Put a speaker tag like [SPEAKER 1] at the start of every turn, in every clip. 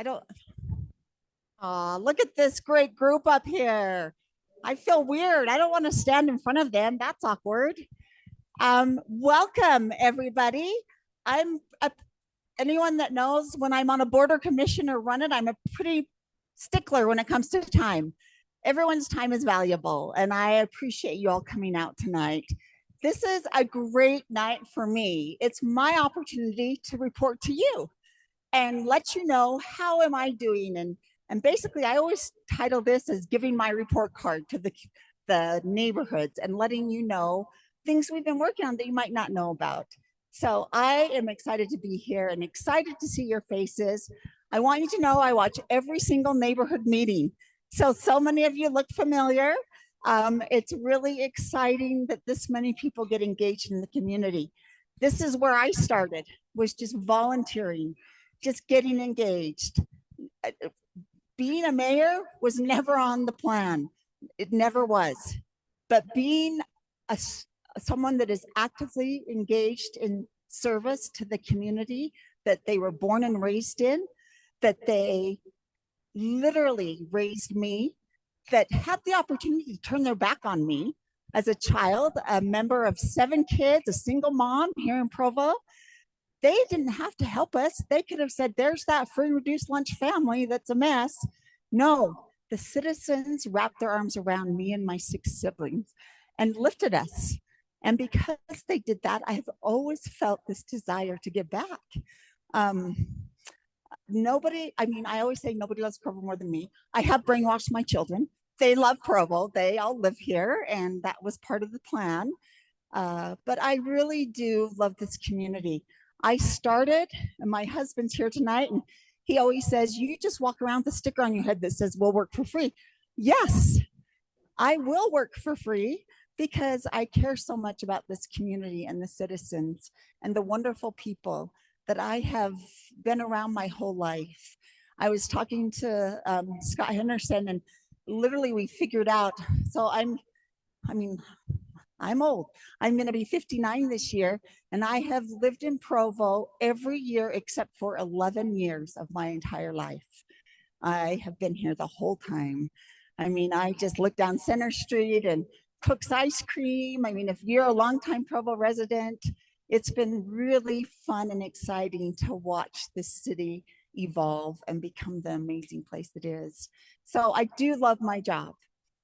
[SPEAKER 1] I don't, look at this great group up here. I feel weird. I don't want to stand in front of them. That's awkward. Welcome, everybody. I'm a, anyone that knows when I'm on a board or commission or run it, I'm a pretty stickler when it comes to time. Everyone's time is valuable, and I appreciate you all coming out tonight. This is a great night for me. It's my opportunity to report to you and let you know how am I doing. And basically, I always title this as giving my report card to the neighborhoods and letting you know things we've been working on that you might not know about. So I am excited to be here and excited to see your faces. I want you to know I watch every single neighborhood meeting. So many of you look familiar. It's really exciting that this many people get engaged in the community. This is where I started, was just volunteering, just getting engaged. Being a mayor was never on the plan. It never was. But being someone that is actively engaged in service to the community that they were born and raised in, that they literally raised me, that had the opportunity to turn their back on me as a child, a member of 7 kids, a single mom here in Provo. They didn't have to help us. They could have said, there's that free reduced lunch family that's a mess. No, the citizens wrapped their arms around me and my 6 siblings and lifted us. And because they did that, I have always felt this desire to give back. I always say nobody loves Provo more than me. I have brainwashed my children. They love Provo. They all live here, and that was part of the plan. But I really do love this community. I started, and my husband's here tonight, and he always says, you just walk around with a sticker on your head that says, we'll work for free. Yes, I will work for free because I care so much about this community and the citizens and the wonderful people that I have been around my whole life. I was talking to Scott Henderson, and literally we figured out, I'm old. I'm going to be 59 this year, and I have lived in Provo every year except for 11 years of my entire life. I have been here the whole time. I just look down Center Street and Cook's Ice Cream. If you're a longtime Provo resident, it's been really fun and exciting to watch this city evolve and become the amazing place it is. So I do love my job.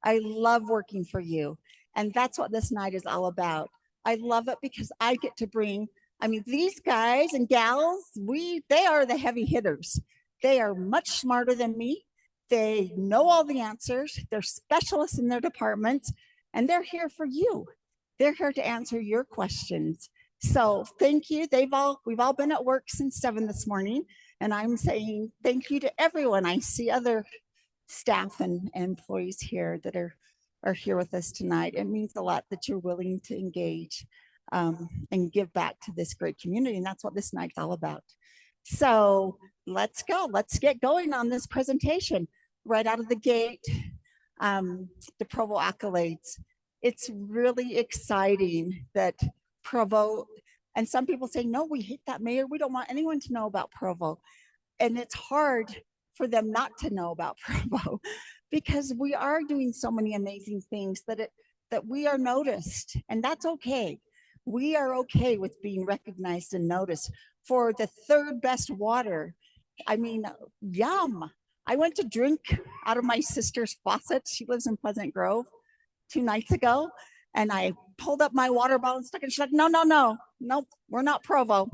[SPEAKER 1] I love working for you. And that's what this night is all about. I love it because I get to bring, these guys and gals, they are the heavy hitters. They are much smarter than me. They know all the answers. They're specialists in their departments, and they're here for you. They're here to answer your questions. So thank you. We've all been at work since 7 this morning, and I'm saying thank you to everyone. I see other staff and employees here that are here with us tonight. It means a lot that you're willing to engage and give back to this great community, and that's what this night's all about. So let's go. Let's get going on this presentation. Right out of the gate, the Provo accolades. It's really exciting that Provo, and some people say, no, we hate that mayor. We don't want anyone to know about Provo. And it's hard for them not to know about Provo because we are doing so many amazing things that we are noticed, and that's okay. We are okay with being recognized and noticed for the 3rd best water. Yum. I went to drink out of my sister's faucet. She lives in Pleasant Grove 2 nights ago. And I pulled up my water bottle and stuck it. She's like, no, we're not Provo.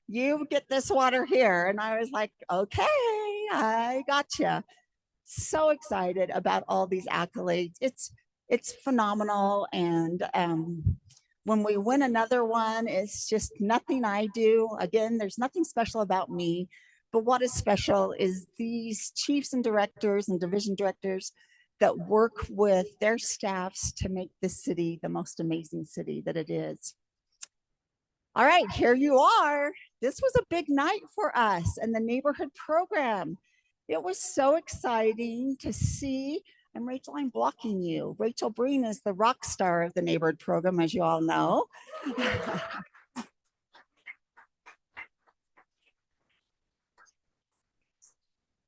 [SPEAKER 1] You get this water here. And I was like, okay, I gotcha. So excited about all these accolades. It's phenomenal. And when we win another one, it's just nothing I do. Again, there's nothing special about me. But what is special is these chiefs and directors and division directors that work with their staffs to make this city the most amazing city that it is. All right, here you are. This was a big night for us and the neighborhood program. It was so exciting to see. And Rachel, I'm blocking you. Rachel Breen is the rock star of the neighborhood program, as you all know.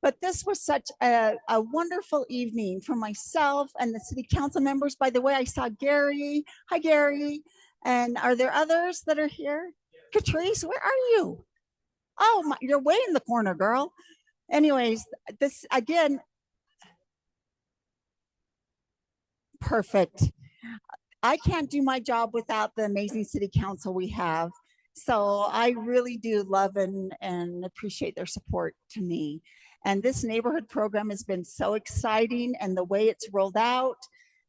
[SPEAKER 1] But this was such a wonderful evening for myself and the city council members. By the way, I saw Gary. Hi, Gary. And are there others that are here? Catrice, where are you? Oh, my, you're way in the corner, girl. Anyways, this again, perfect. I can't do my job without the amazing city council we have. So I really do love and appreciate their support to me. And this neighborhood program has been so exciting, and the way it's rolled out,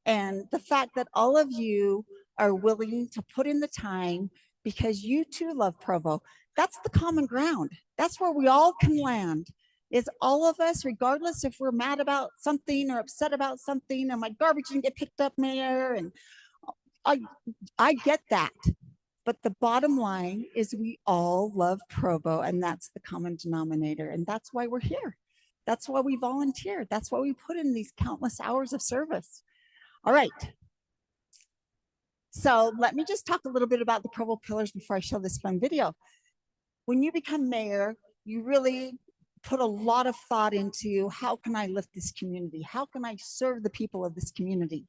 [SPEAKER 1] and the fact that all of you are willing to put in the time because you too love Provo. That's the common ground. That's where we all can land. Is all of us, regardless if we're mad about something or upset about something, and my garbage didn't get picked up, Mayor, and I I get that. But the bottom line is we all love Provo, and that's the common denominator. And that's why we're here. That's why we volunteer. That's why we put in these countless hours of service. All right. So let me just talk a little bit about the Provo pillars before I show this fun video. When you become mayor, you really put a lot of thought into how can I lift this community? How can I serve the people of this community?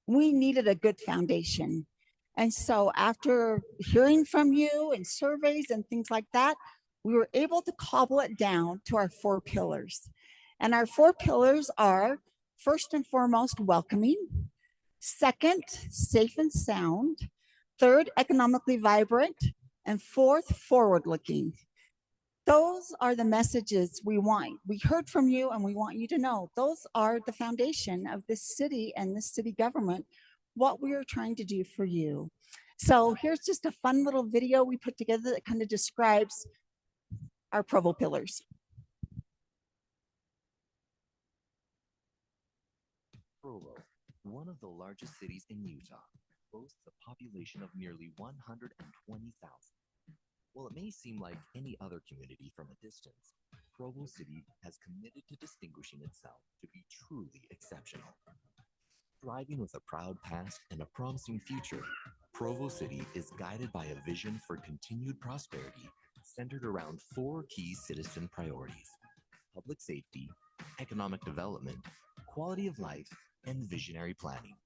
[SPEAKER 1] We needed a good foundation. And so after hearing from you and surveys and things like that, we were able to cobble it down to our 4 pillars. And our 4 pillars are, first and foremost, welcoming. Second, safe and sound. Third, economically vibrant. And fourth, forward-looking. Those are the messages we want. We heard from you, and we want you to know those are the foundation of this city and this city government, what we are trying to do for you. So here's just a fun little video we put together that kind of describes our Provo pillars.
[SPEAKER 2] Provo, one of the largest cities in Utah, boasts a population of nearly 120,000. While it may seem like any other community from a distance, Provo City has committed to distinguishing itself to be truly exceptional. Thriving with a proud past and a promising future, Provo City is guided by a vision for continued prosperity centered around 4 key citizen priorities: public safety, economic development, quality of life, and visionary planning.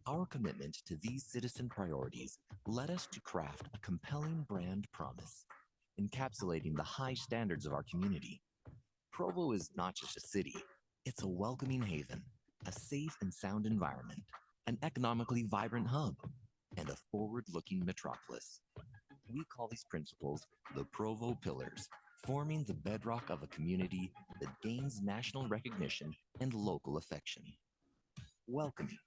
[SPEAKER 2] Our commitment to these citizen priorities led us to craft a compelling brand promise, encapsulating the high standards of our community. Provo is not just a city, it's a welcoming haven, a safe and sound environment, an economically vibrant hub, and a forward-looking metropolis. We call these principles the Provo Pillars, forming the bedrock of a community that gains national recognition and local affection. Welcoming.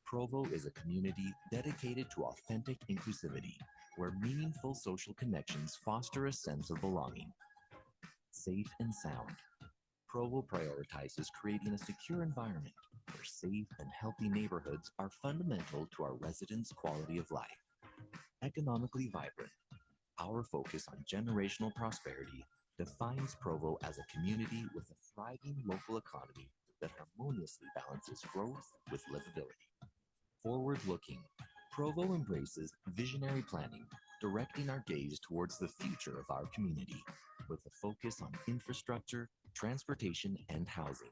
[SPEAKER 2] Provo is a community dedicated to authentic inclusivity, where meaningful social connections foster a sense of belonging. Safe and sound. Provo prioritizes creating a secure environment where safe and healthy neighborhoods are fundamental to our residents' quality of life. Economically vibrant. Our focus on generational prosperity defines Provo as a community with a thriving local economy that harmoniously balances growth with livability. Forward-looking, Provo embraces visionary planning, directing our gaze towards the future of our community, with a focus on infrastructure, transportation, and housing.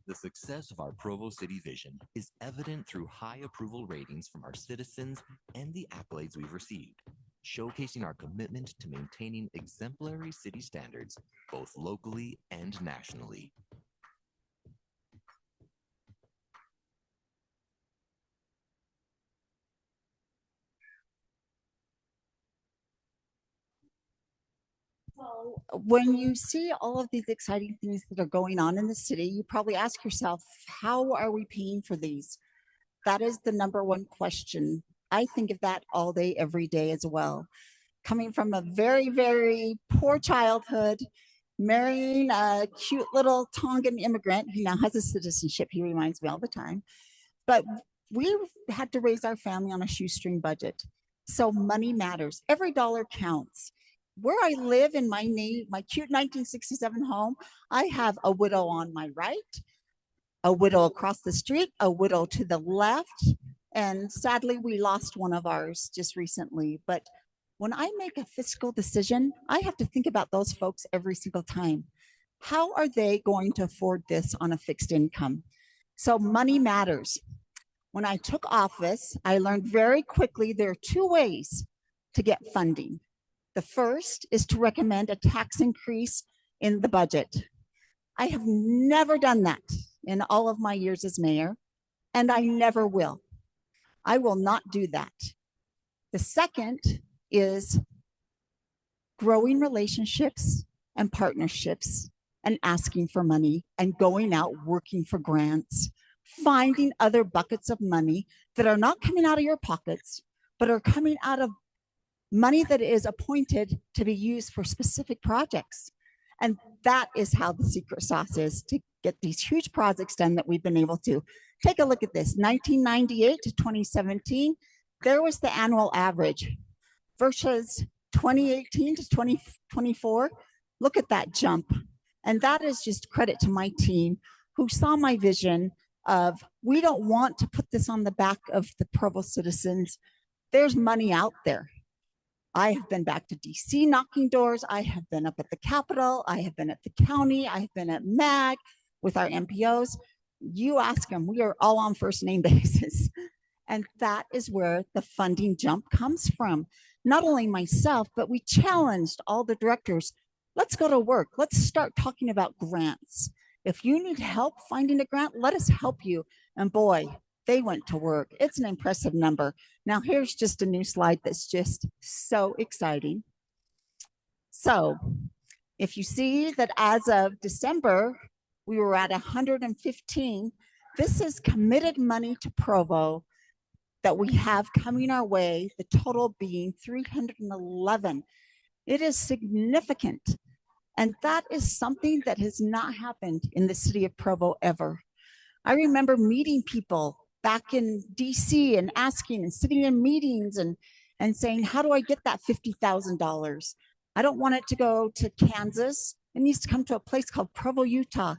[SPEAKER 2] The success of our Provo City vision is evident through high approval ratings from our citizens and the accolades we've received, showcasing our commitment to maintaining exemplary city standards both locally and nationally.
[SPEAKER 1] So when you see all of these exciting things that are going on in the city, you probably ask yourself, how are we paying for these? That is the number one question. I think of that all day, every day as well. Coming from a very, very poor childhood, marrying a cute little Tongan immigrant who now has a citizenship, he reminds me all the time. But we had to raise our family on a shoestring budget. So money matters. Every dollar counts. Where I live in my cute 1967 home, I have a widow on my right, a widow across the street, a widow to the left, and sadly we lost one of ours just recently. But when I make a fiscal decision, I have to think about those folks every single time. how are they going to afford this on a fixed income? So money matters. When I took office, I learned very quickly there are two ways to get funding. The first is to recommend a tax increase in the budget. I have never done that in all of my years as mayor, and I never will. I will not do that. The second is growing relationships and partnerships and asking for money and going out working for grants, finding other buckets of money that are not coming out of your pockets, but are coming out of money that is appointed to be used for specific projects. And that is how the secret sauce is to get these huge projects done that we've been able to. Take a look at this, 1998 to 2017, there was the annual average versus 2018 to 2024. Look at that jump. And that is just credit to my team who saw my vision of, we don't want to put this on the back of the Provo citizens. There's money out there. I have been back to DC knocking doors. I have been up at the Capitol. I have been at the county. I have been at MAG with our MPOs. You ask them, we are all on first name basis. And that is where the funding jump comes from. Not only myself, but we challenged all the directors. Let's go to work. Let's start talking about grants. If you need help finding a grant, let us help you. And boy, they went to work. It's an impressive number. Now, here's just a new slide that's just so exciting. So if you see that as of December, we were at 115, this is committed money to Provo that we have coming our way, the total being 311. It is significant. And that is something that has not happened in the city of Provo ever. I remember meeting people back in DC and asking and sitting in meetings and saying, how do I get that $50,000? I don't want it to go to Kansas. It needs to come to a place called Provo, Utah.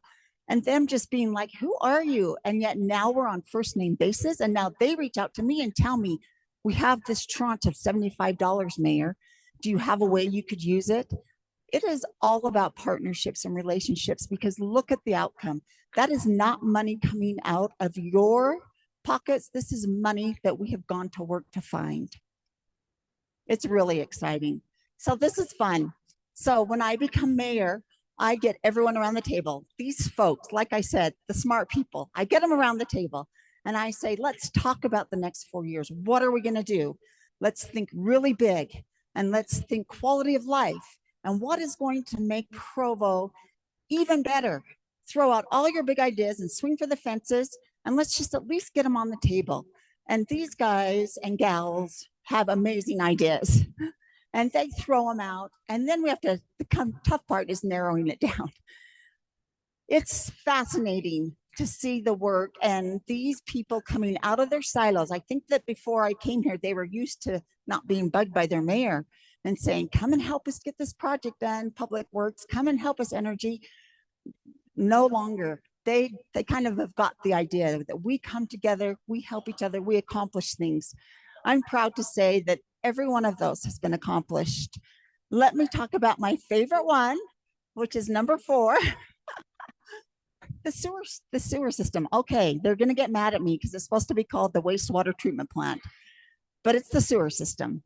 [SPEAKER 1] And them just being like, who are you? And yet now we're on first name basis. And now they reach out to me and tell me, we have this tranche of $75, Mayor. Do you have a way you could use it? It is all about partnerships and relationships, because look at the outcome. That is not money coming out of your pockets. This is money that we have gone to work to find. It's really exciting. So this is fun. So when I become mayor, I get everyone around the table. These folks, like I said, the smart people, I get them around the table and I say, let's talk about the next 4 years. What are we going to do? Let's think really big and let's think quality of life and what is going to make Provo even better. Throw out all your big ideas and swing for the fences, and let's just at least get them on the table. And these guys and gals have amazing ideas. And they throw them out. And then we have to, the tough part is narrowing it down. It's fascinating to see the work and these people coming out of their silos. I think that before I came here, they were used to not being bugged by their mayor and saying, come and help us get this project done, Public Works, come and help us energy. No longer. They kind of have got the idea that we come together, we help each other, we accomplish things. I'm proud to say that every one of those has been accomplished. Let me talk about my favorite one, which is number 4. The sewer system. Okay, they're going to get mad at me because it's supposed to be called the wastewater treatment plant, but it's the sewer system.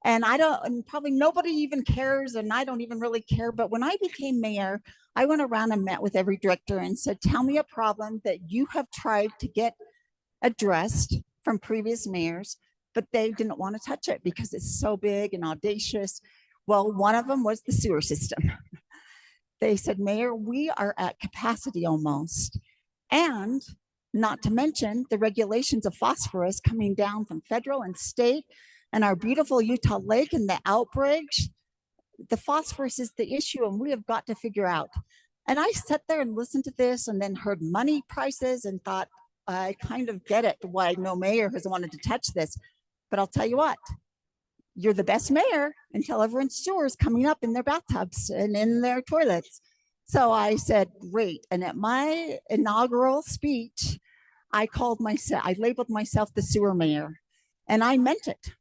[SPEAKER 1] And probably nobody even cares, and I don't even really care. But when I became mayor, I went around and met with every director and said, tell me a problem that you have tried to get addressed from previous mayors, but they didn't want to touch it because it's so big and audacious. Well, one of them was the sewer system. They said, Mayor, we are at capacity almost. And not to mention the regulations of phosphorus coming down from federal and state, and our beautiful Utah Lake and the outbreaks. The phosphorus is the issue, and we have got to figure out. And I sat there and listened to this and then heard money prices and thought, I kind of get it why no mayor has wanted to touch this. But I'll tell you what, you're the best mayor until everyone's sewer is coming up in their bathtubs and in their toilets. So I said, great. And at my inaugural speech, I labeled myself the sewer mayor, and I meant it.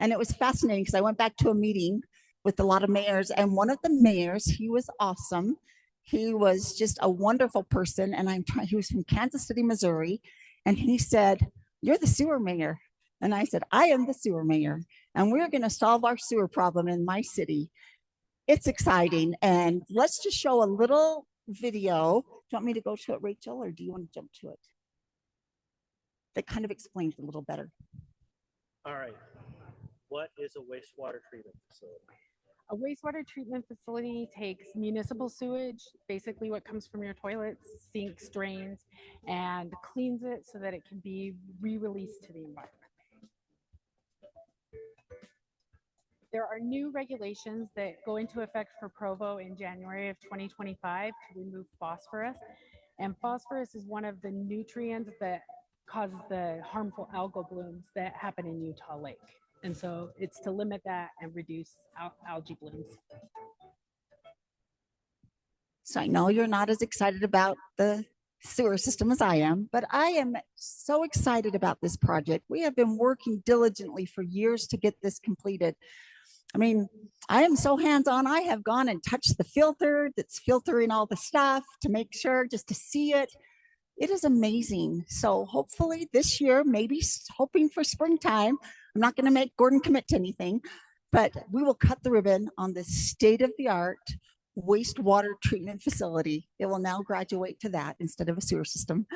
[SPEAKER 1] And it was fascinating because I went back to a meeting with a lot of mayors, and one of the mayors, he was awesome. He was just a wonderful person. And he was from Kansas City, Missouri. And he said, "You're the sewer mayor." And I said, "I am the sewer mayor. And we're going to solve our sewer problem in my city." It's exciting. And let's just show a little video. Do you want me to go to it, Rachel, or do you want to jump to it? That kind of explains a little better.
[SPEAKER 3] All right. What is a wastewater treatment facility?
[SPEAKER 4] A wastewater treatment facility takes municipal sewage, basically what comes from your toilets, sinks, drains, and cleans it so that it can be re-released to the environment. There are new regulations that go into effect for Provo in January of 2025 to remove phosphorus. And phosphorus is one of the nutrients that causes the harmful algal blooms that happen in Utah Lake. And so it's to limit that and reduce algae blooms.
[SPEAKER 1] So I know you're not as excited about the sewer system as I am, but I am so excited about this project. We have been working diligently for years to get this completed. I mean, I am so hands-on. I have gone and touched the filter that's filtering all the stuff to make sure, just to see it. It is amazing. So hopefully this year, maybe hoping for springtime, I'm not going to make Gordon commit to anything, but we will cut the ribbon on this state-of-the-art wastewater treatment facility. It will now graduate to that instead of a sewer system.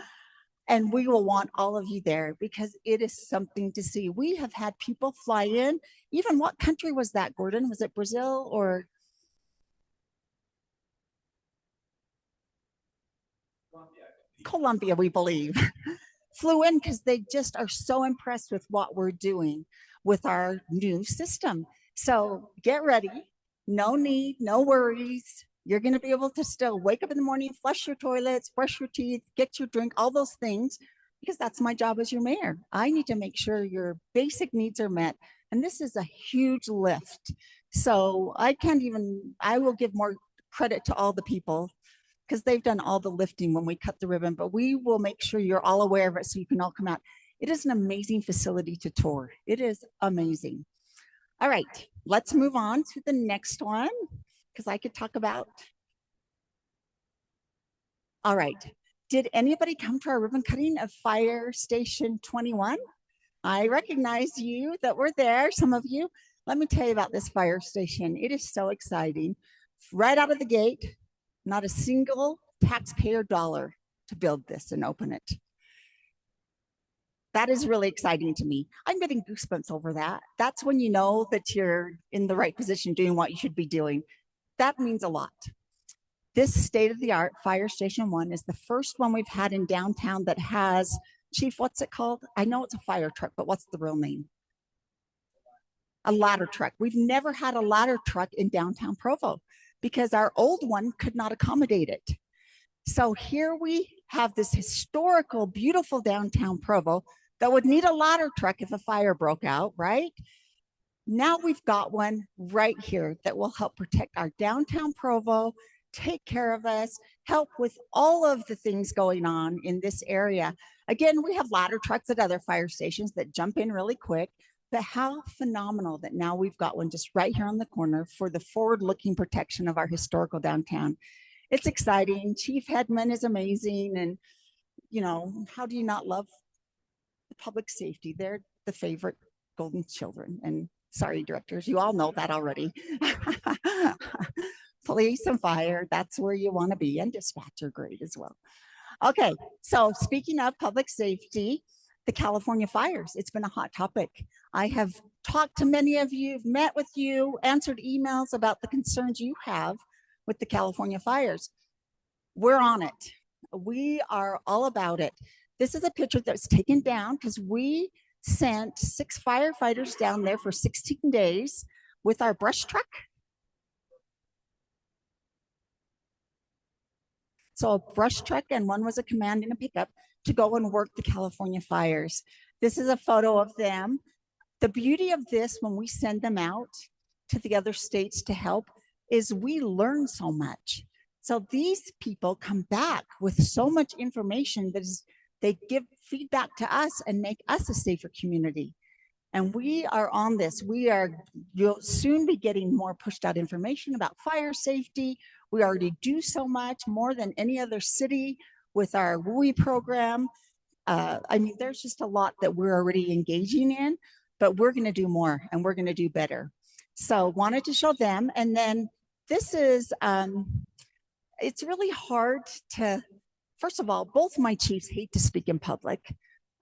[SPEAKER 1] And we will want all of you there because it is something to see. We have had people fly in. Even what country was that, Gordon? Was it Brazil or? Colombia, we believe. Flew in because they just are so impressed with what we're doing with our new system. So get ready. No need, no worries. You're going to be able to still wake up in the morning, flush your toilets, brush your teeth, get your drink, all those things, because that's my job as your mayor. I need to make sure your basic needs are met. And this is a huge lift. So I will give more credit to all the people because they've done all the lifting when we cut the ribbon, but we will make sure you're all aware of it so you can all come out. It is an amazing facility to tour. It is amazing. All right, let's move on to the next one because I could talk about. All right, did anybody come to our ribbon cutting of Fire Station 21? I recognize you that were there, some of you. Let me tell you about this fire station. It is so exciting. Right out of the gate, not a single taxpayer dollar to build this and open it. That is really exciting to me. I'm getting goosebumps over that. That's when you know that you're in the right position doing what you should be doing. That means a lot. This state-of-the-art Fire Station 1 is the first one we've had in downtown that has, Chief, what's it called? I know it's a fire truck, but what's the real name? A ladder truck. We've never had a ladder truck in downtown Provo because our old one could not accommodate it. So here we have this historical, beautiful downtown Provo that would need a ladder truck if a fire broke out, right? Now we've got one right here that will help protect our downtown Provo, take care of us, help with all of the things going on in this area. Again, we have ladder trucks at other fire stations that jump in really quick, but how phenomenal that now we've got one just right here on the corner for the forward-looking protection of our historical downtown. It's exciting. Chief Hedman is amazing. And, you know, how do you not love the public safety? They're the favorite golden children. And sorry, directors, you all know that already. Police and fire, that's where you want to be. And dispatch are great as well. Okay, so speaking of public safety, the California fires, it's been a hot topic. I have talked to many of you, met with you, answered emails about the concerns you have with the California fires. We're on it. We are all about it. This is a picture that was taken down because we sent 6 firefighters down there for 16 days with our brush truck. So a brush truck and one was a command and a pickup to go and work the California fires. This is a photo of them. The beauty of this when we send them out to the other states to help is we learn so much. So these people come back with so much information that is, they give feedback to us and make us a safer community. And we are on this. You'll soon be getting more pushed out information about fire safety. We already do so much more than any other city with our WUI program. I mean, there's just a lot that we're already engaging in, but we're going to do more and we're going to do better. So wanted to show them. And then this is, it's really hard to, first of all, both my chiefs hate to speak in public.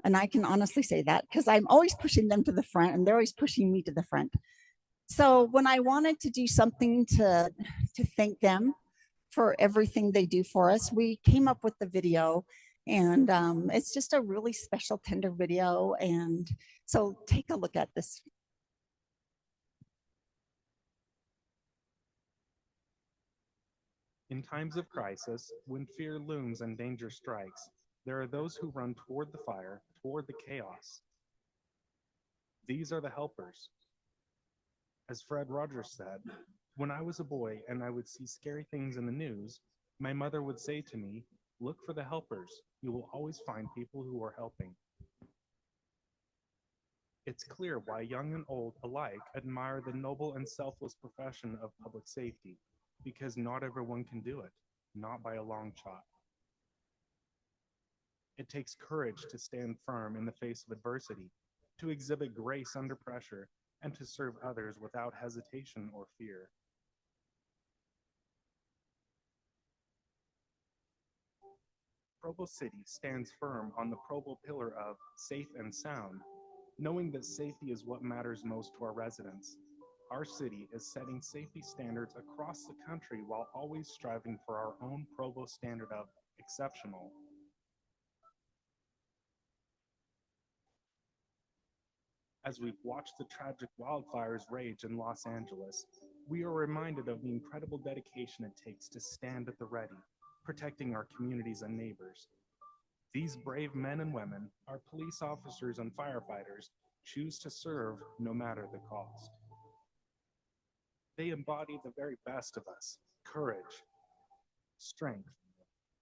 [SPEAKER 1] And I can honestly say that because I'm always pushing them to the front and they're always pushing me to the front. So when I wanted to do something to thank them for everything they do for us, we came up with the video, and it's just a really special, tender video. And so take a look at this.
[SPEAKER 5] In times of crisis, when fear looms and danger strikes, there are those who run toward the fire, toward the chaos. These are the helpers. As Fred Rogers said, when I was a boy and I would see scary things in the news, my mother would say to me, "Look for the helpers. You will always find people who are helping." It's clear why young and old alike admire the noble and selfless profession of public safety, because not everyone can do it, not by a long shot. It takes courage to stand firm in the face of adversity, to exhibit grace under pressure, and to serve others without hesitation or fear. Provo City stands firm on the Provo pillar of safe and sound, knowing that safety is what matters most to our residents. Our city is setting safety standards across the country while always striving for our own Provo standard of exceptional. As we've watched the tragic wildfires rage in Los Angeles, we are reminded of the incredible dedication it takes to stand at the ready, protecting our communities and neighbors. These brave men and women, our police officers and firefighters, choose to serve no matter the cost. They embody the very best of us: courage, strength,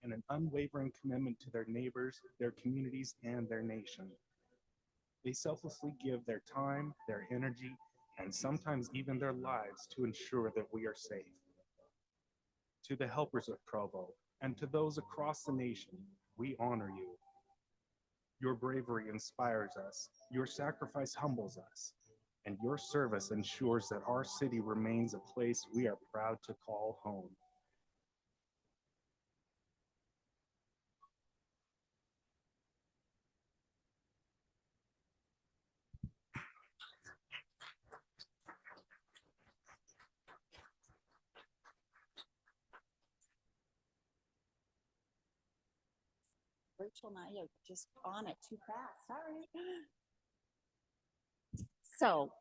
[SPEAKER 5] and an unwavering commitment to their neighbors, their communities, and their nation. They selflessly give their time, their energy, and sometimes even their lives to ensure that we are safe. To the helpers of Provo and to those across the nation, we honor you. Your bravery inspires us, your sacrifice humbles us, and your service ensures that our city remains a place we are proud to call home.
[SPEAKER 1] Rachel and I are just on it too fast. Sorry. So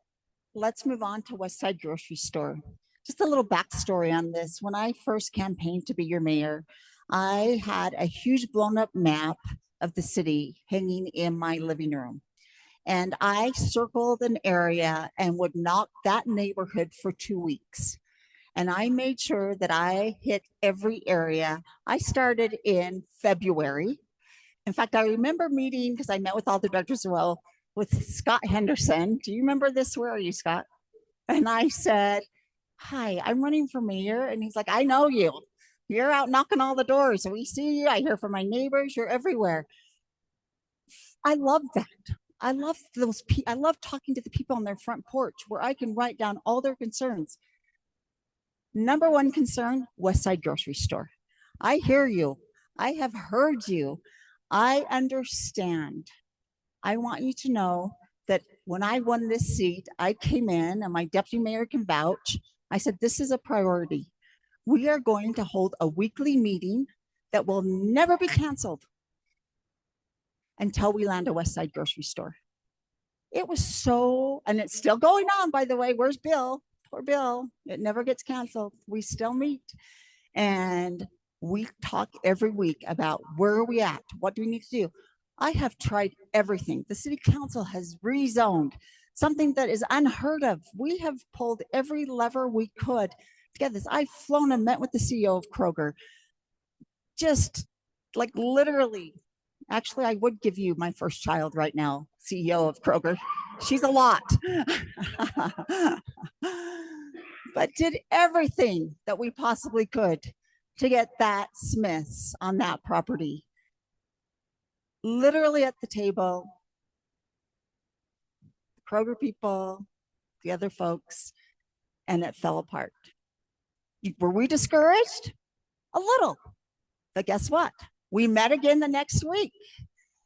[SPEAKER 1] let's move on to West Side Grocery Store. Just a little backstory on this. When I first campaigned to be your mayor, I had a huge blown up map of the city hanging in my living room. And I circled an area and would knock that neighborhood for 2 weeks. And I made sure that I hit every area. I started in February. In fact, I remember meeting, because I met with all the directors as well, with Scott Henderson. Do you remember this? Where are you, Scott? And I said, "Hi, I'm running for mayor." And he's like, "I know you. You're out knocking all the doors. We see you. I hear from my neighbors. You're everywhere." I love that. I love those. I love talking to the people on their front porch where I can write down all their concerns. Number one concern, West Side Grocery Store. I hear you. I have heard you. I understand. I want you to know that when I won this seat, I came in and my deputy mayor can vouch. I said, this is a priority. We are going to hold a weekly meeting that will never be canceled until we land a West Side Grocery Store. It was so, and it's still going on, by the way. Where's Bill? Poor Bill. It never gets canceled. We still meet. And we talk every week about where are we at? What do we need to do? I have tried everything. The city council has rezoned, something that is unheard of. We have pulled every lever we could to get this. I've flown and met with the CEO of Kroger. Just like literally, actually, I would give you my first child right now, CEO of Kroger. She's a lot. but did everything that we possibly could to get that Smith's on that property. Literally at the table, the Kroger people, the other folks, and it fell apart. Were we discouraged? A little. But guess what? We met again the next week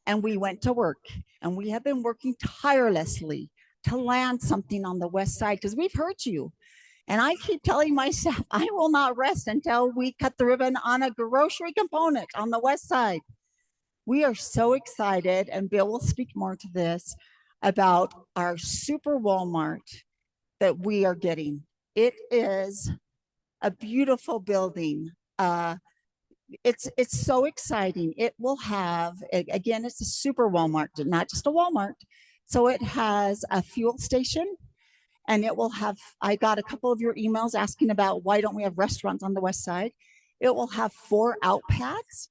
[SPEAKER 1] and we went to work. And we have been working tirelessly to land something on the west side because we've heard you. And I keep telling myself, I will not rest until we cut the ribbon on a grocery component on the west side. We are so excited, and Bill will speak more to this, about our super Walmart that we are getting. It is a beautiful building. It's so exciting. It will have, again, it's a super Walmart, not just a Walmart. So it has a fuel station, and it will have, I got a couple of your emails asking about why don't we have restaurants on the west side. It will have 4 out paths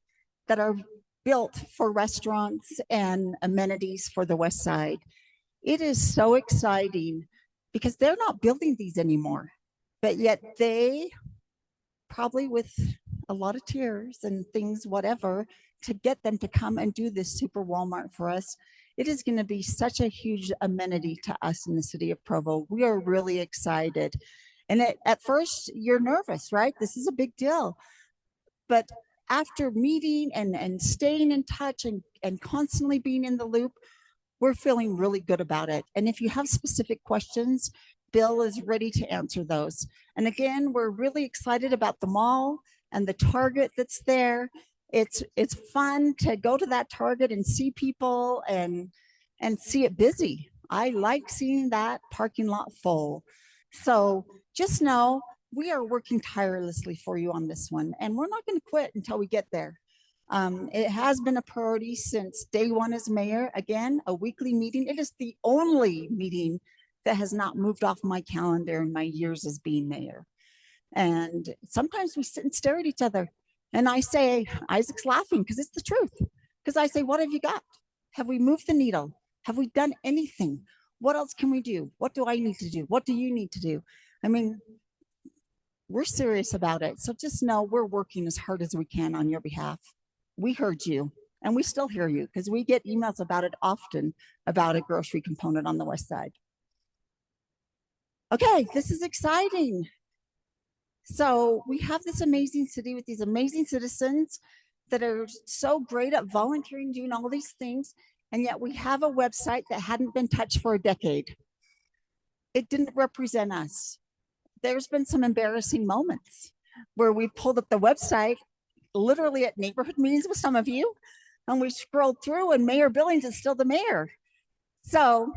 [SPEAKER 1] that are built for restaurants and amenities for the west side. It is so exciting because they're not building these anymore, but yet they, probably with a lot of tears and things, whatever, to get them to come and do this super Walmart for us. It is going to be such a huge amenity to us in the city of Provo. We are really excited. And at first, you're nervous, right? This is a big deal. But after meeting and staying in touch and constantly being in the loop, we're feeling really good about it. And if you have specific questions, Bill is ready to answer those. And again, we're really excited about the mall and the Target that's there. It's fun to go to that Target and see people and see it busy. I like seeing that parking lot full. So just know we are working tirelessly for you on this one, and we're not going to quit until we get there. It has been a priority since day one as mayor. Again, a weekly meeting. It is the only meeting that has not moved off my calendar in my years as being mayor. And sometimes we sit and stare at each other. And I say, Isaac's laughing because it's the truth. Because I say, what have you got? Have we moved the needle? Have we done anything? What else can we do? What do I need to do? What do you need to do? I mean, we're serious about it. So just know we're working as hard as we can on your behalf. We heard you, and we still hear you because we get emails about it often, about a grocery component on the west side. Okay, this is exciting. So we have this amazing city with these amazing citizens that are so great at volunteering, doing all these things. And yet we have a website that hadn't been touched for a decade. It didn't represent us. There's been some embarrassing moments where we pulled up the website literally at neighborhood meetings with some of you, and we scrolled through and Mayor Billings is still the mayor. So,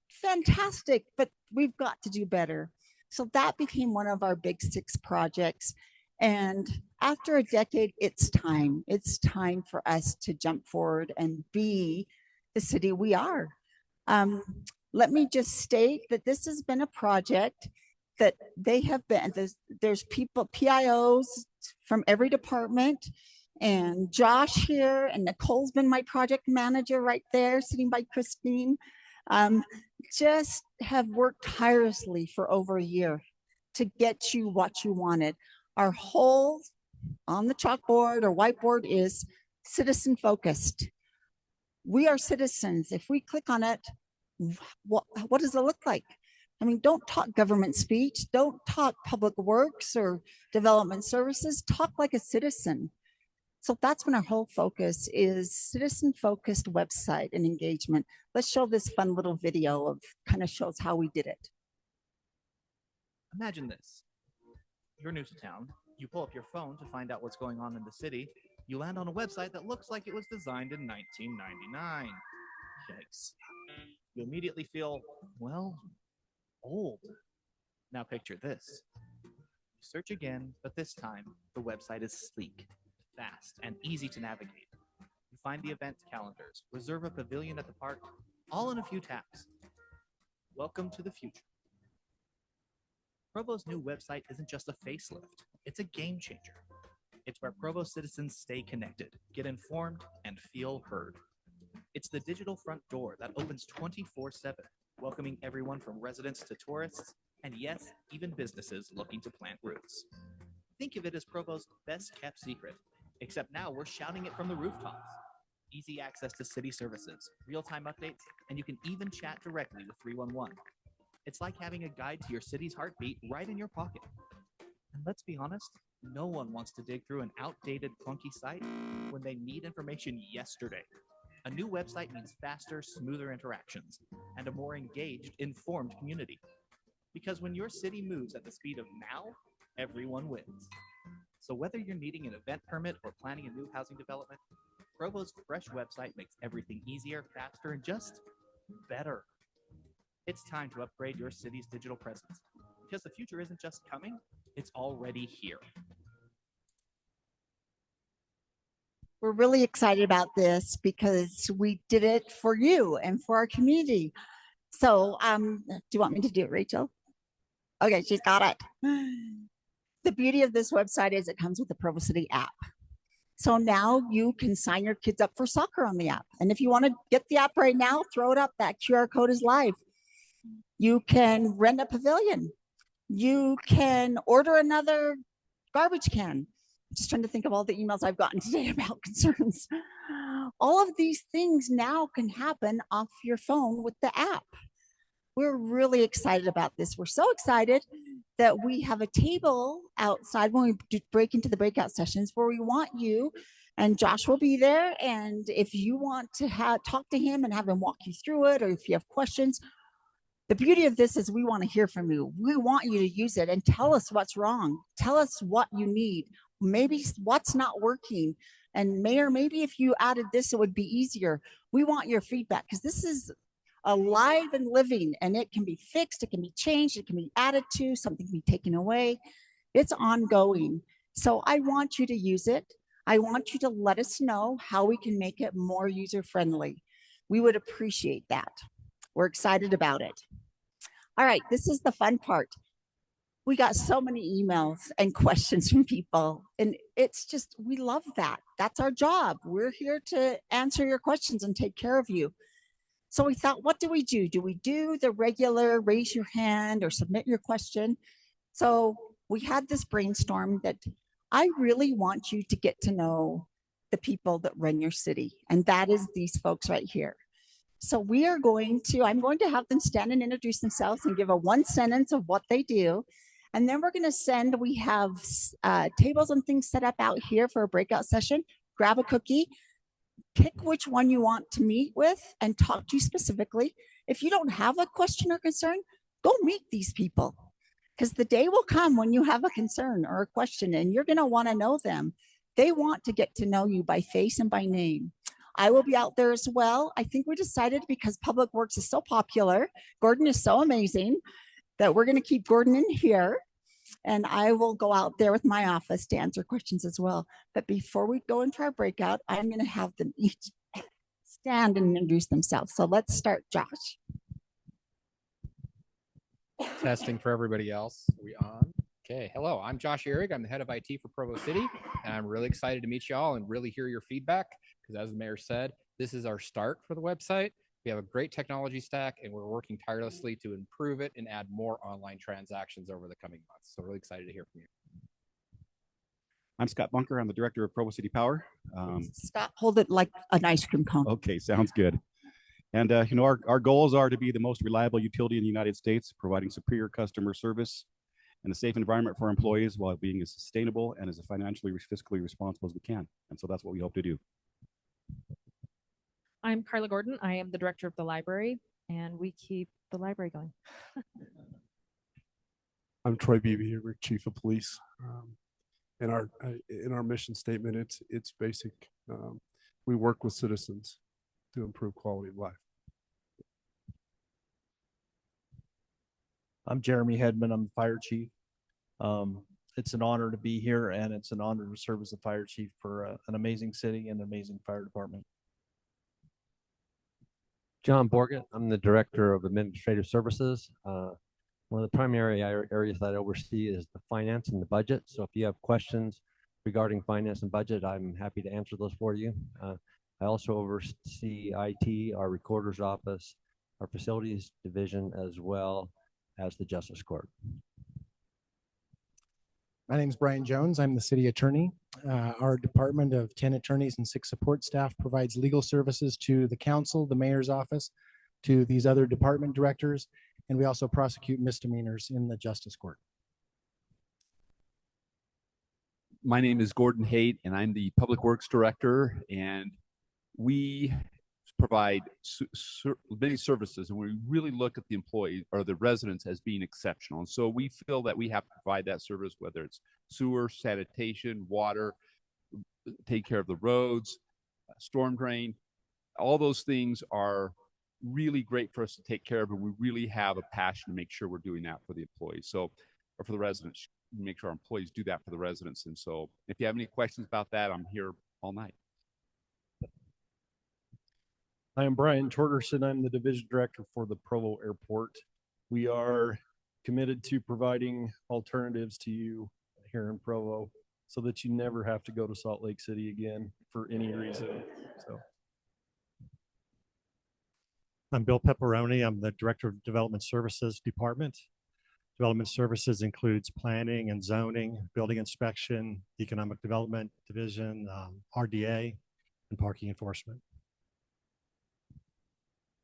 [SPEAKER 1] fantastic, but we've got to do better. So that became one of our big 6 projects. And after a decade, it's time. It's time for us to jump forward and be the city we are. Let me just state that this has been a project that they have been, there's people, PIOs from every department, and Josh here, and Nicole's been my project manager right there, sitting by Christine. Just have worked tirelessly for over a year to get you what you wanted. Our whole on the chalkboard or whiteboard is citizen focused. We are citizens. If we click on it, what does it look like? I mean, don't talk government speech. Don't talk public works or development services. Talk like a citizen. So that's when our whole focus is citizen-focused website and engagement. Let's show this fun little video of kind of shows how we did it.
[SPEAKER 6] Imagine this. You're new to town. You pull up your phone to find out what's going on in the city. You land on a website that looks like it was designed in 1999. Yikes. You immediately feel, well, old. Now picture this. You search again, but this time the website is sleek, fast, and easy to navigate. You find the event calendars, reserve a pavilion at the park, all in a few taps. Welcome to the future. Provo's new website isn't just a facelift, it's a game changer. It's where Provo citizens stay connected, get informed, and feel heard. It's the digital front door that opens 24/7, welcoming everyone from residents to tourists and yes, even businesses looking to plant roots. Think of it as Provo's best kept secret, except now we're shouting it from the rooftops. Easy access to city services, real-time updates, and you can even chat directly with 311. It's like having a guide to your city's heartbeat right in your pocket. And let's be honest, no one wants to dig through an outdated, clunky site when they need information yesterday. A new website means faster, smoother interactions and a more engaged, informed community. Because when your city moves at the speed of now, everyone wins. So whether you're needing an event permit or planning a new housing development, Provo's fresh website makes everything easier, faster, and just better. It's time to upgrade your city's digital presence because the future isn't just coming, it's already here.
[SPEAKER 1] We're really excited about this because we did it for you and for our community. So, do you want me to do it, Rachel? Okay, she's got it. The beauty of this website is it comes with the Provo City app. So now you can sign your kids up for soccer on the app. And if you want to get the app right now, throw it up. That QR code is live. You can rent a pavilion. You can order another garbage can. I'm just trying to think of all the emails I've gotten today about concerns. All of these things now can happen off your phone with the app. We're really excited about this. We're so excited that we have a table outside when we break into the breakout sessions where we want you, and Josh will be there. And if you want to talk to him and have him walk you through it, or if you have questions, the beauty of this is we want to hear from you. We want you to use it and tell us what's wrong. Tell us what you need. Maybe what's not working. And maybe if you added this, it would be easier. We want your feedback because this is alive and living, and it can be fixed, it can be changed, it can be added to, something can be taken away. It's ongoing. So I want you to use it. I want you to let us know how we can make it more user-friendly. We would appreciate that. We're excited about it. All right, this is the fun part. We got so many emails and questions from people, and it's just, we love that. That's our job. We're here to answer your questions and take care of you. So we thought, what do we do? Do we do the regular raise your hand or submit your question? So we had this brainstorm that I really want you to get to know the people that run your city. And that is these folks right here. So I'm going to have them stand and introduce themselves and give a one sentence of what they do. And then we're going to we have tables and things set up out here for a breakout session. Grab a cookie. Pick which one you want to meet with and talk to specifically. If you don't have a question or concern, go meet these people, because the day will come when you have a concern or a question and you're going to want to know them. They want to get to know you by face and by name. I will be out there as well. I think we decided, because Public Works is so popular, Gordon is so amazing, that we're going to keep Gordon in here. And I will go out there with my office to answer questions as well. But before we go into our breakout, I'm going to have them each stand and introduce themselves. So let's start, Josh.
[SPEAKER 7] Testing for everybody else. Are we on? Okay. Hello, I'm Josh Ehrig. I'm the head of IT for Provo City, and I'm really excited to meet you all and really hear your feedback, because as the mayor said, this is our start for the website. We have a great technology stack, and we're working tirelessly to improve it and add more online transactions over the coming months. So really excited to hear from you.
[SPEAKER 8] I'm Scott Bunker. I'm the director of Provo City Power.
[SPEAKER 1] Scott, hold it like an ice cream cone.
[SPEAKER 8] Okay, sounds good. And our goals are to be the most reliable utility in the United States, providing superior customer service and a safe environment for our employees while being as sustainable and as financially, fiscally responsible as we can. And so that's what we hope to do.
[SPEAKER 9] I'm Carla Gordon. I am the director of the library, and we keep the library going.
[SPEAKER 10] I'm Troy Beebe, chief of police. In our mission statement, it's basic. We work with citizens to improve quality of life.
[SPEAKER 3] I'm Jeremy Hedman. I'm the fire chief. It's an honor to be here, and it's an honor to serve as the fire chief for an amazing city and an amazing fire department.
[SPEAKER 11] John Borgett. I'm the Director of Administrative Services. One of the primary areas that I oversee is the finance and the budget. So if you have questions regarding finance and budget, I'm happy to answer those for you. I also oversee IT, our recorder's office, our facilities division as well, as the Justice Court.
[SPEAKER 12] My name is Brian Jones. I'm the city attorney. Our department of 10 attorneys and 6 support staff provides legal services to the council, the mayor's office, to these other department directors, and we also prosecute misdemeanors in the justice court.
[SPEAKER 13] My name is Gordon Haight, and I'm the Public Works Director, and we provide many services, and we really look at the employees or the residents as being exceptional. And so we feel that we have to provide that service, whether it's sewer, sanitation, water, take care of the roads, storm drain. All those things are really great for us to take care of, and we really have a passion to make sure we're doing that for the employees. So, or for the residents, make sure our employees do that for the residents. And so if you have any questions about that, I'm here all night.
[SPEAKER 3] I am Brian Torgerson. I'm the division director for the Provo Airport. We are committed to providing alternatives to you here in Provo so that you never have to go to Salt Lake City again for any reason. So,
[SPEAKER 14] I'm Bill Pepperoni. I'm the Director of Development Services Department. Development Services includes planning and zoning, building inspection, economic development division, RDA, and parking enforcement.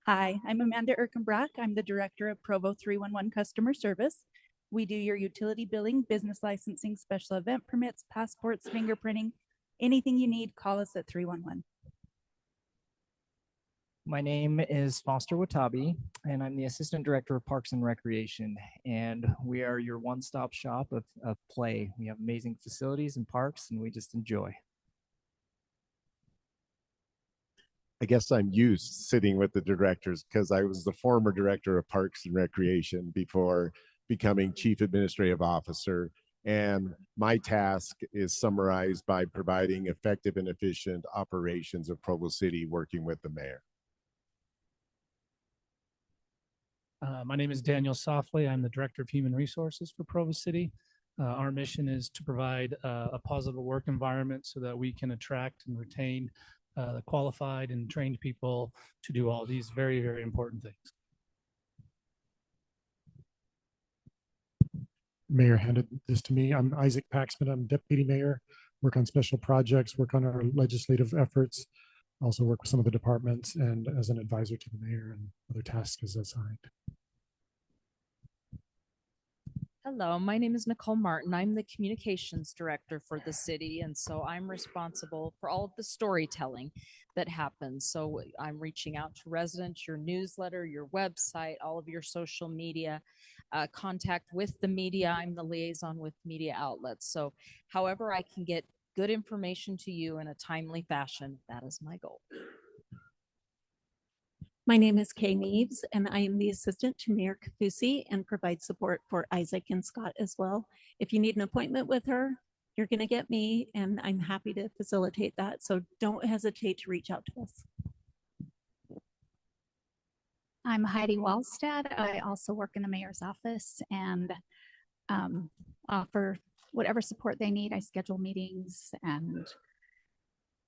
[SPEAKER 15] Hi, I'm Amanda Erkenbrock. I'm the Director of Provo 311 Customer Service. We do your utility billing, business licensing, special event permits, passports, fingerprinting, anything you need, call us at 311.
[SPEAKER 16] My name is Foster Watabi, and I'm the Assistant Director of Parks and Recreation, and we are your one-stop shop of play. We have amazing facilities and parks, and we just enjoy.
[SPEAKER 17] I guess I'm used sitting with the directors because I was the former Director of Parks and Recreation before becoming Chief Administrative Officer. And my task is summarized by providing effective and efficient operations of Provo City, working with the mayor.
[SPEAKER 18] My name is Daniel Softly. I'm the Director of Human Resources for Provo City. Our mission is to provide a positive work environment so that we can attract and retain the qualified and trained people to do all these very, very important things.
[SPEAKER 19] Mayor handed this to me. I'm Isaac Paxman. I'm Deputy Mayor, work on special projects, work on our legislative efforts, also work with some of the departments and as an advisor to the mayor and other tasks as assigned.
[SPEAKER 9] Hello, my name is Nicole Martin. I'm the communications director for the city, and so I'm responsible for all of the storytelling that happens. So I'm reaching out to residents, your newsletter, your website, all of your social media, contact with the media. I'm the liaison with media outlets. So however I can get good information to you in a timely fashion, that is my goal.
[SPEAKER 20] My name is Kay Neves, and I am the assistant to Mayor Kaufusi and provide support for Isaac and Scott as well. If you need an appointment with her, you're going to get me, and I'm happy to facilitate that. So don't hesitate to reach out to us.
[SPEAKER 21] I'm Heidi Wallstad. I also work in the mayor's office and offer whatever support they need. I schedule meetings and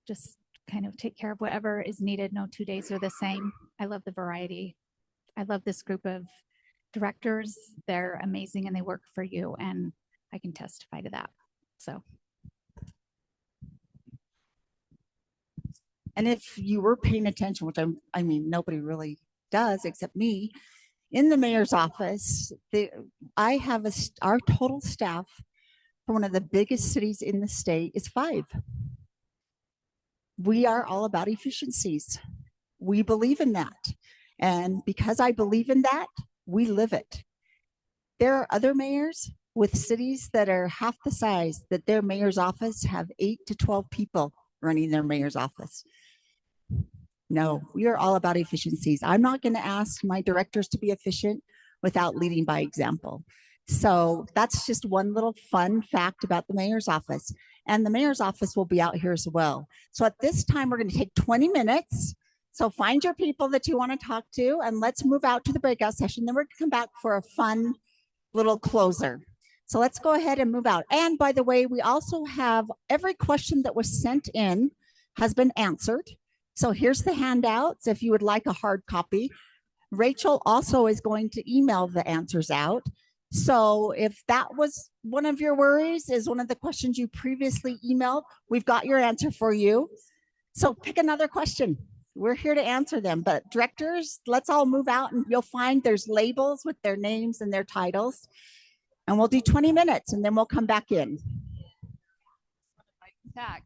[SPEAKER 21] just kind of take care of whatever is needed. No 2 days are the same. I love the variety. I love this group of directors. They're amazing and they work for you, and I can testify to that. So.
[SPEAKER 1] And if you were paying attention, which I mean, nobody really does except me, in the mayor's office, I have our total staff for one of the biggest cities in the state is 5. We are all about efficiencies. We believe in that. And because I believe in that, we live it. There are other mayors with cities that are half the size that their mayor's office have 8 to 12 people running their mayor's office. No, we are all about efficiencies. I'm not going to ask my directors to be efficient without leading by example. So that's just one little fun fact about the mayor's office. And the mayor's office will be out here as well. So at this time, we're going to take 20 minutes. So find your people that you want to talk to, and let's move out to the breakout session. Then we're going to come back for a fun little closer. So let's go ahead and move out. And by the way, we also have every question that was sent in has been answered. So here's the handouts if you would like a hard copy. Rachel also is going to email the answers out. So if that was one of your worries, is one of the questions you previously emailed, we've got your answer for you. So pick another question. We're here to answer them. But directors, let's all move out, and you'll find there's labels with their names and their titles. And we'll do 20 minutes and then we'll come back in. In fact,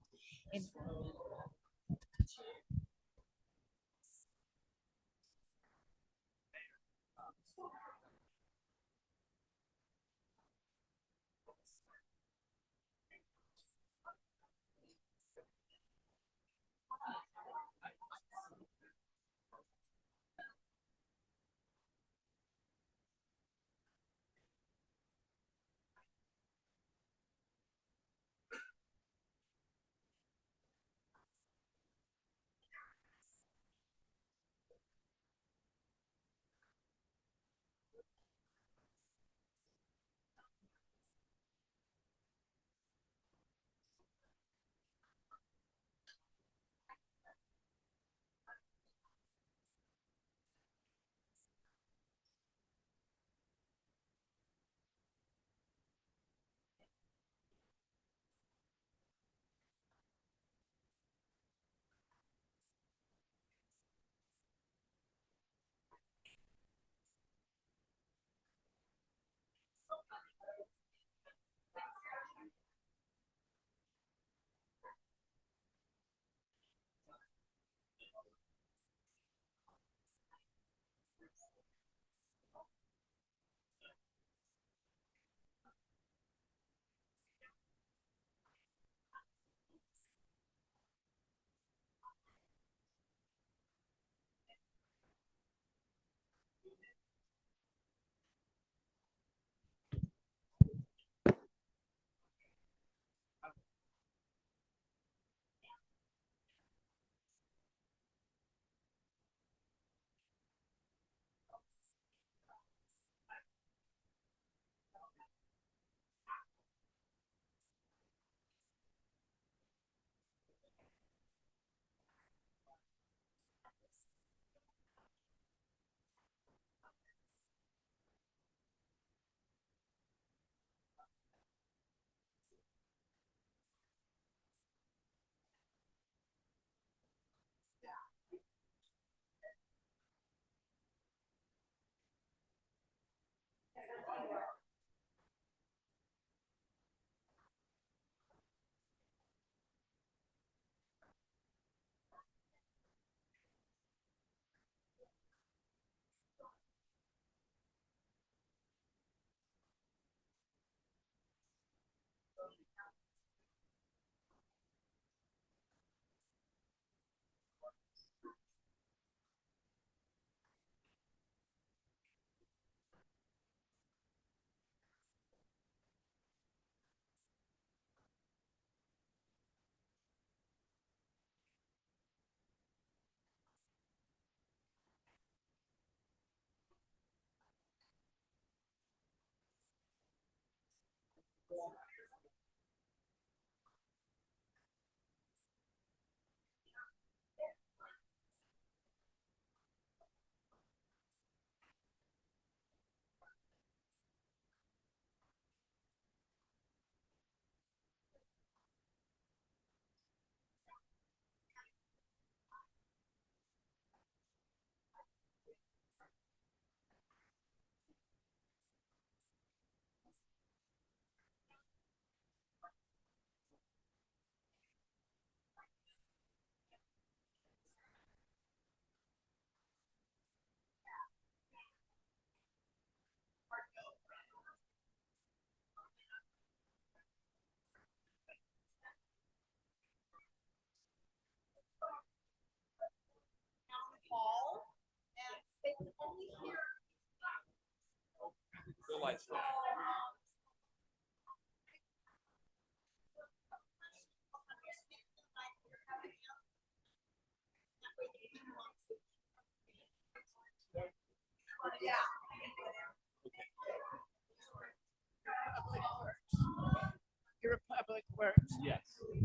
[SPEAKER 2] You're a public works. Yes. Okay.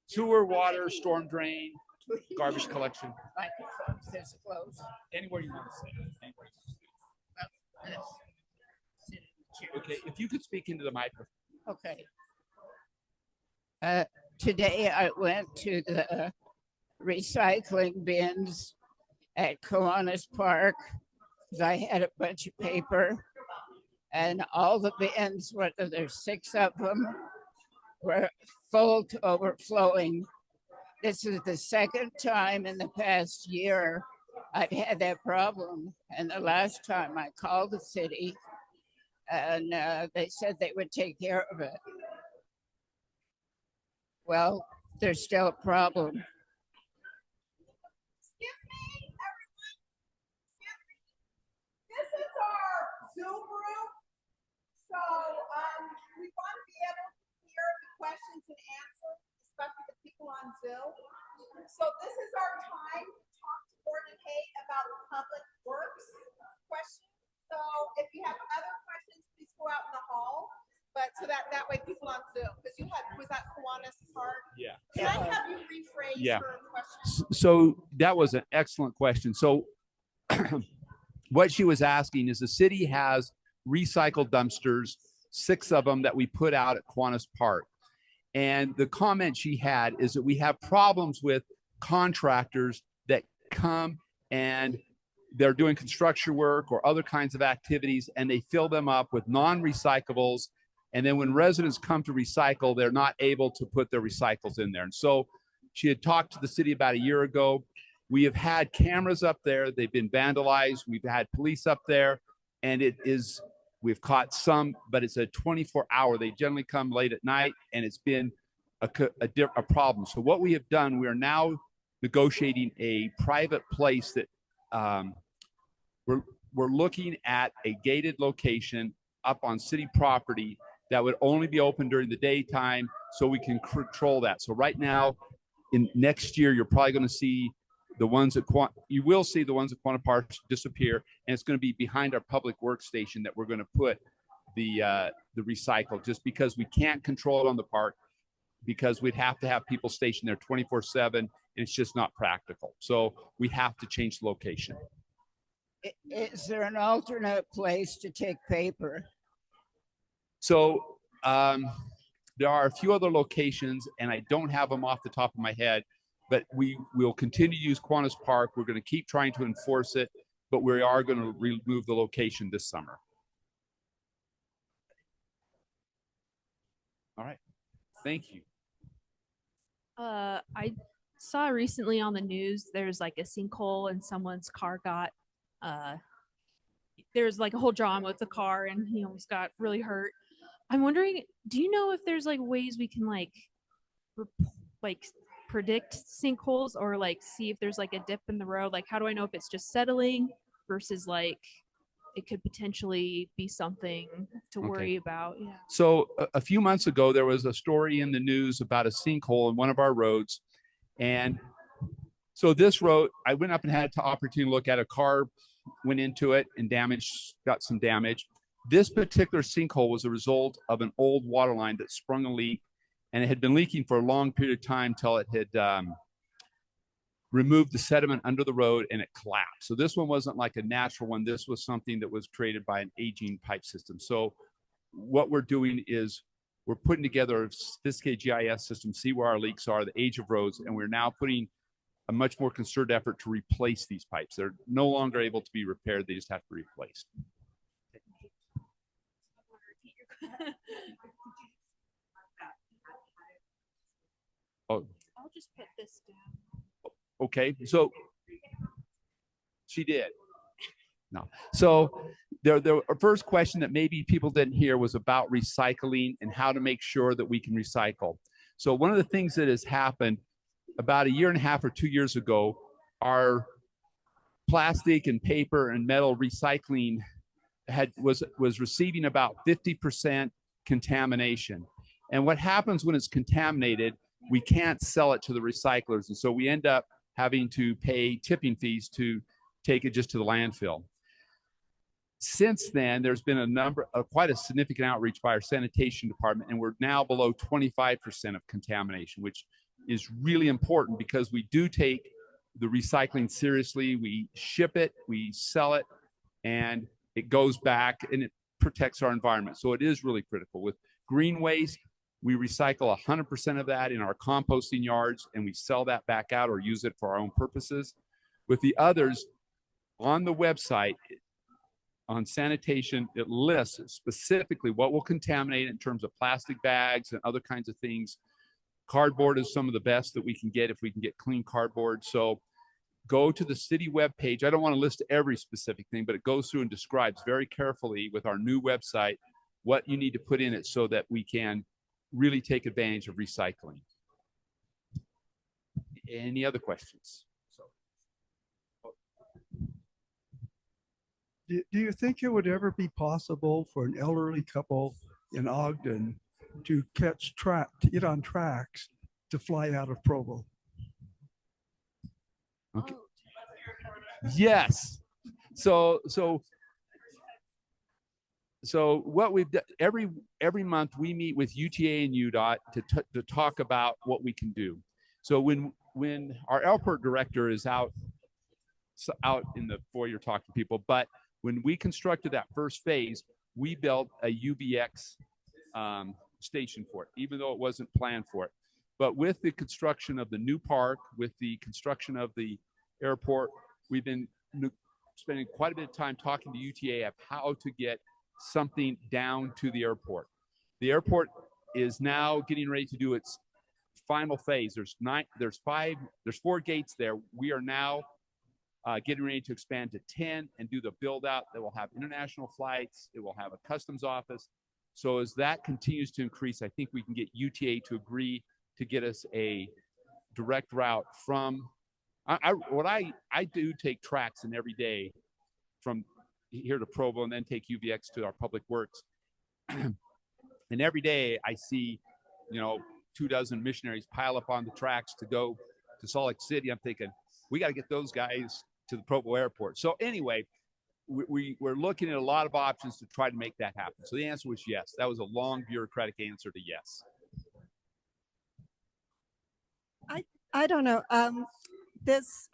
[SPEAKER 2] Sewer, water, storm drain,
[SPEAKER 13] garbage collection.
[SPEAKER 2] Microphone says closed.
[SPEAKER 13] Anywhere you want to say. Anywhere.
[SPEAKER 2] Yes.
[SPEAKER 13] Okay, if you could speak into the microphone.
[SPEAKER 2] Okay. Today I went to the recycling bins at Kiwanis Park because I had a bunch of paper, and all the bins, whether there's 6 of them, were full to overflowing. This is the second time in the past year I've had that problem. And the last time I called the city and they said they would take care of it. Well, there's still a problem.
[SPEAKER 22] This is our Zoom group. So we want to be able to hear the questions and answers, especially the people on Zoom. So this is our time to talk to Gordon Haight about public works questions. So if you have other questions, please go out in the hall. But so that way people on Zoom, because you had, was that Kiwanis Park?
[SPEAKER 13] Yeah.
[SPEAKER 22] Can I have you rephrase your question?
[SPEAKER 13] So that was an excellent question. So what she was asking is the city has recycled dumpsters, 6 of them that we put out at Kiwanis Park. And the comment she had is that we have problems with contractors that come and they're doing construction work or other kinds of activities, and they fill them up with non-recyclables. And then when residents come to recycle, they're not able to put their recycles in there. And so she had talked to the city about a year ago. We have had cameras up there. They've been vandalized. We've had police up there, and we've caught some, but it's a 24-hour. They generally come late at night, and it's been a problem. So what we have done, we are now negotiating a private place that we're looking at a gated location up on city property that would only be open during the daytime, so we can control that. So right now, in next year, you're probably going to see the ones at Kiwanis Park disappear, and it's going to be behind our public works station that we're going to put the recycle, just because we can't control it on the park, because we'd have to have people stationed there 24/7, and it's just not practical. So we have to change the location.
[SPEAKER 2] Is there an alternate place to take paper?
[SPEAKER 13] So there are a few other locations, and I don't have them off the top of my head, but we will continue to use Kiwanis Park. We're going to keep trying to enforce it, but we are going to remove the location this summer. All right. Thank you.
[SPEAKER 23] I saw recently on the news there's like a sinkhole and someone's car got there's like a whole drama with the car and he almost got really hurt. I'm wondering, do you know if there's like ways we can like predict sinkholes or like see if there's like a dip in the road? Like, how do I know if it's just settling versus like it could potentially be something to worry about? Yeah.
[SPEAKER 13] So a few months ago, there was a story in the news about a sinkhole in one of our roads. And so this road, I went up and had the opportunity to look at. A car went into it and got some damage. This particular sinkhole was a result of an old water line that sprung a leak, and it had been leaking for a long period of time till it had removed the sediment under the road and it collapsed. So this one wasn't like a natural one. This was something that was created by an aging pipe system. So what we're doing is we're putting together a sophisticated GIS system, see where our leaks are, the age of roads, and we're now putting a much more concerted effort to replace these pipes. They're no longer able to be repaired. They just have to be replaced. Oh,
[SPEAKER 23] I'll just put this down.
[SPEAKER 13] okay. So she did. No. So the first question that maybe people didn't hear was about recycling and how to make sure that we can recycle. So one of the things that has happened about a year and a half or 2 years ago, our plastic and paper and metal recycling was receiving about 50% contamination. And what happens when it's contaminated, we can't sell it to the recyclers. And so we end up having to pay tipping fees to take it just to the landfill. Since then, there's been quite a significant outreach by our sanitation department, and we're now below 25% of contamination, which is really important because we do take the recycling seriously. We ship it, we sell it, and it goes back and it protects our environment. So it is really critical. With green waste, we recycle 100% of that in our composting yards, and we sell that back out or use it for our own purposes. With the others, on the website, on sanitation, it lists specifically what will contaminate in terms of plastic bags and other kinds of things. Cardboard is some of the best that we can get if we can get clean cardboard. So go to the city webpage. I don't want to list every specific thing, but it goes through and describes very carefully with our new website what you need to put in it so that we can really take advantage of recycling. Any other questions?
[SPEAKER 4] Do you think it would ever be possible for an elderly couple in Ogden to get on tracks to fly out of Provo?
[SPEAKER 13] Okay. Yes. So what we've done every month, we meet with UTA and UDOT to talk about what we can do. So when our airport director is out in the foyer talking to people, but when we constructed that first phase, we built a UBX station for it, even though it wasn't planned for it. But with the construction of the new park, with the construction of the airport, we've been spending quite a bit of time talking to UTA of how to get something down to the airport. The airport is now getting ready to do its final phase. There's 4 gates there. We are now getting ready to expand to 10 and do the build out that will have international flights. It will have a customs office. So as that continues to increase, I think we can get UTA to agree to get us a direct route from, I do take tracks in every day from here to Provo and then take UVX to our public works. And every day I see, 24 missionaries pile up on the tracks to go to Salt Lake City. I'm thinking, we got to get those guys to the Provo airport. So anyway, we're looking at a lot of options to try to make that happen. So the answer was yes. That was a long bureaucratic answer to yes.
[SPEAKER 5] I don't know. This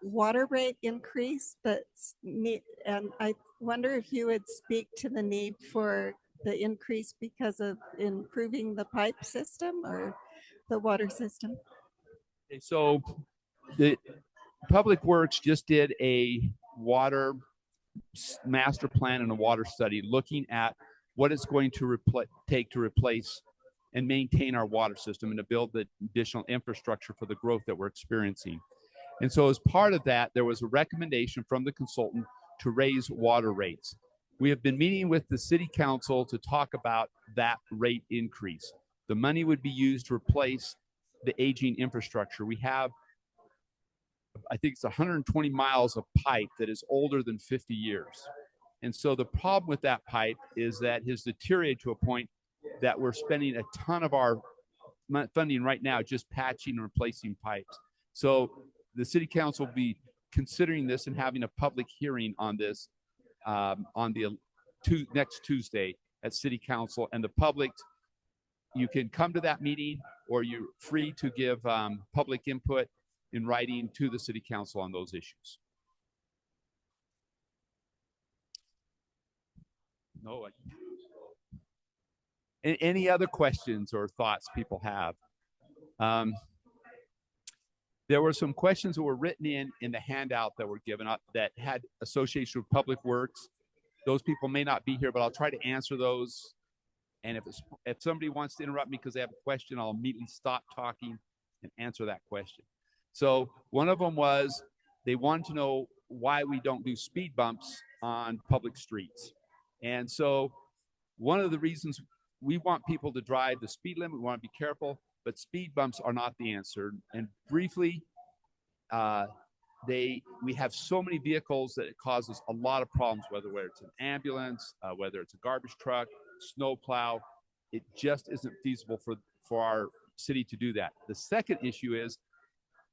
[SPEAKER 5] water rate increase that's neat, and I wonder if you would speak to the need for the increase because of improving the pipe system or the water system.
[SPEAKER 13] Okay, so the Public Works just did a water master plan and a water study looking at what it's going to take to replace and maintain our water system and to build the additional infrastructure for the growth that we're experiencing. And so as part of that, there was a recommendation from the consultant to raise water rates. We have been meeting with the city council to talk about that rate increase. The money would be used to replace the aging infrastructure. We have, I think it's 120 miles of pipe that is older than 50 years. And so the problem with that pipe is that it has deteriorated to a point that we're spending a ton of our funding right now just patching and replacing pipes. So the city council will be considering this and having a public hearing on this on the next Tuesday at city council. And the public, you can come to that meeting or you're free to give public input in writing to the city council on those issues. No. Any other questions or thoughts people have? There were some questions that were written in the handout that were given up that had association with Public Works. Those people may not be here, but I'll try to answer those. And if somebody wants to interrupt me because they have a question, I'll immediately stop talking and answer that question. So one of them was they wanted to know why we don't do speed bumps on public streets. And so one of the reasons we want people to drive the speed limit, we want to be careful, but speed bumps are not the answer. And briefly, we have so many vehicles that it causes a lot of problems, whether it's an ambulance, whether it's a garbage truck, snowplow. It just isn't feasible for our city to do that. The second issue is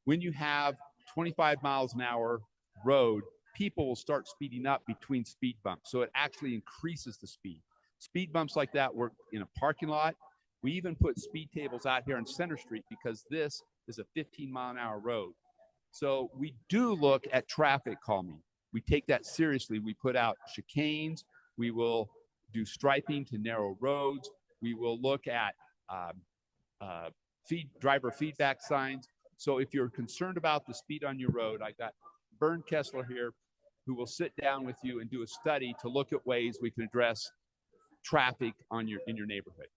[SPEAKER 13] when you have 25 miles an hour road, people will start speeding up between speed bumps. So it actually increases the speed. Speed bumps like that work in a parking lot. We even put speed tables out here on Center Street because this is a 15-mile-an-hour road. So we do look at traffic calming. We take that seriously. We put out chicanes. We will do striping to narrow roads. We will look at driver feedback signs. So if you're concerned about the speed on your road, I got Vern Kessler here, who will sit down with you and do a study to look at ways we can address traffic in your neighborhood.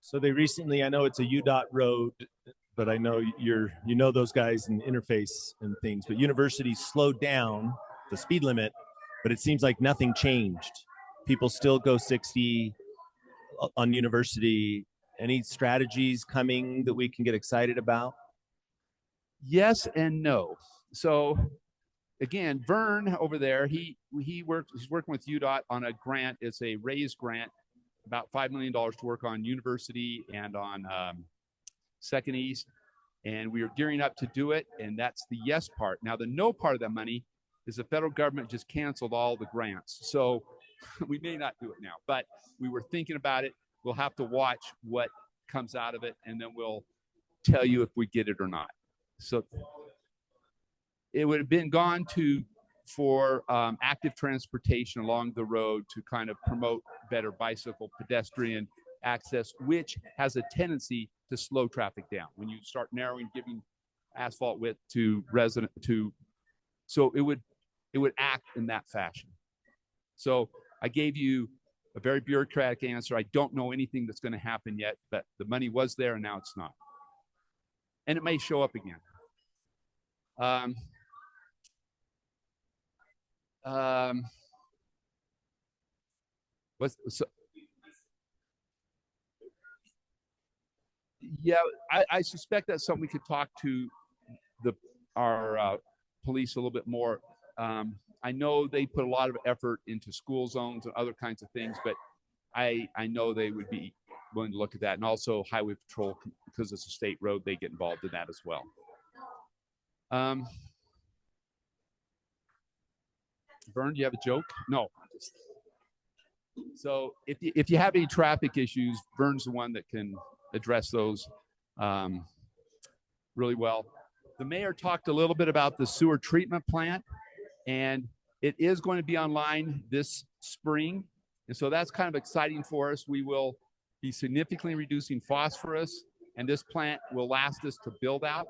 [SPEAKER 3] So they recently, I know it's a UDOT road, but I know you know those guys in interface and things, but universities slowed down the speed limit, but it seems like nothing changed. People still go 60 on university. Any strategies coming that we can get excited about?
[SPEAKER 13] Yes and no. So again, Vern over there, he's working with UDOT on a grant. It's a raised grant, about $5 million to work on university and on Second East. And we are gearing up to do it. And that's the yes part. Now, the no part of that money is the federal government just canceled all the grants. So we may not do it now, but we were thinking about it. We'll have to watch what comes out of it, and then we'll tell you if we get it or not. So it would have been gone for active transportation along the road to kind of promote better bicycle pedestrian access, which has a tendency to slow traffic down when you start narrowing, giving asphalt width to so it would act in that fashion. So I gave you a very bureaucratic answer. I don't know anything that's going to happen yet, but the money was there and now it's not. And it may show up again. Yeah, I suspect that's something we could talk to our police a little bit more. I know they put a lot of effort into school zones and other kinds of things, but I know they would be willing to look at that. And also Highway Patrol, because it's a state road, they get involved in that as well. Vern, do you have a joke? No. So if you have any traffic issues, Vern's the one that can address those really well. The mayor talked a little bit about the sewer treatment plant, and it is going to be online this spring. And so that's kind of exciting for us. We will be significantly reducing phosphorus, and this plant will last us to build out.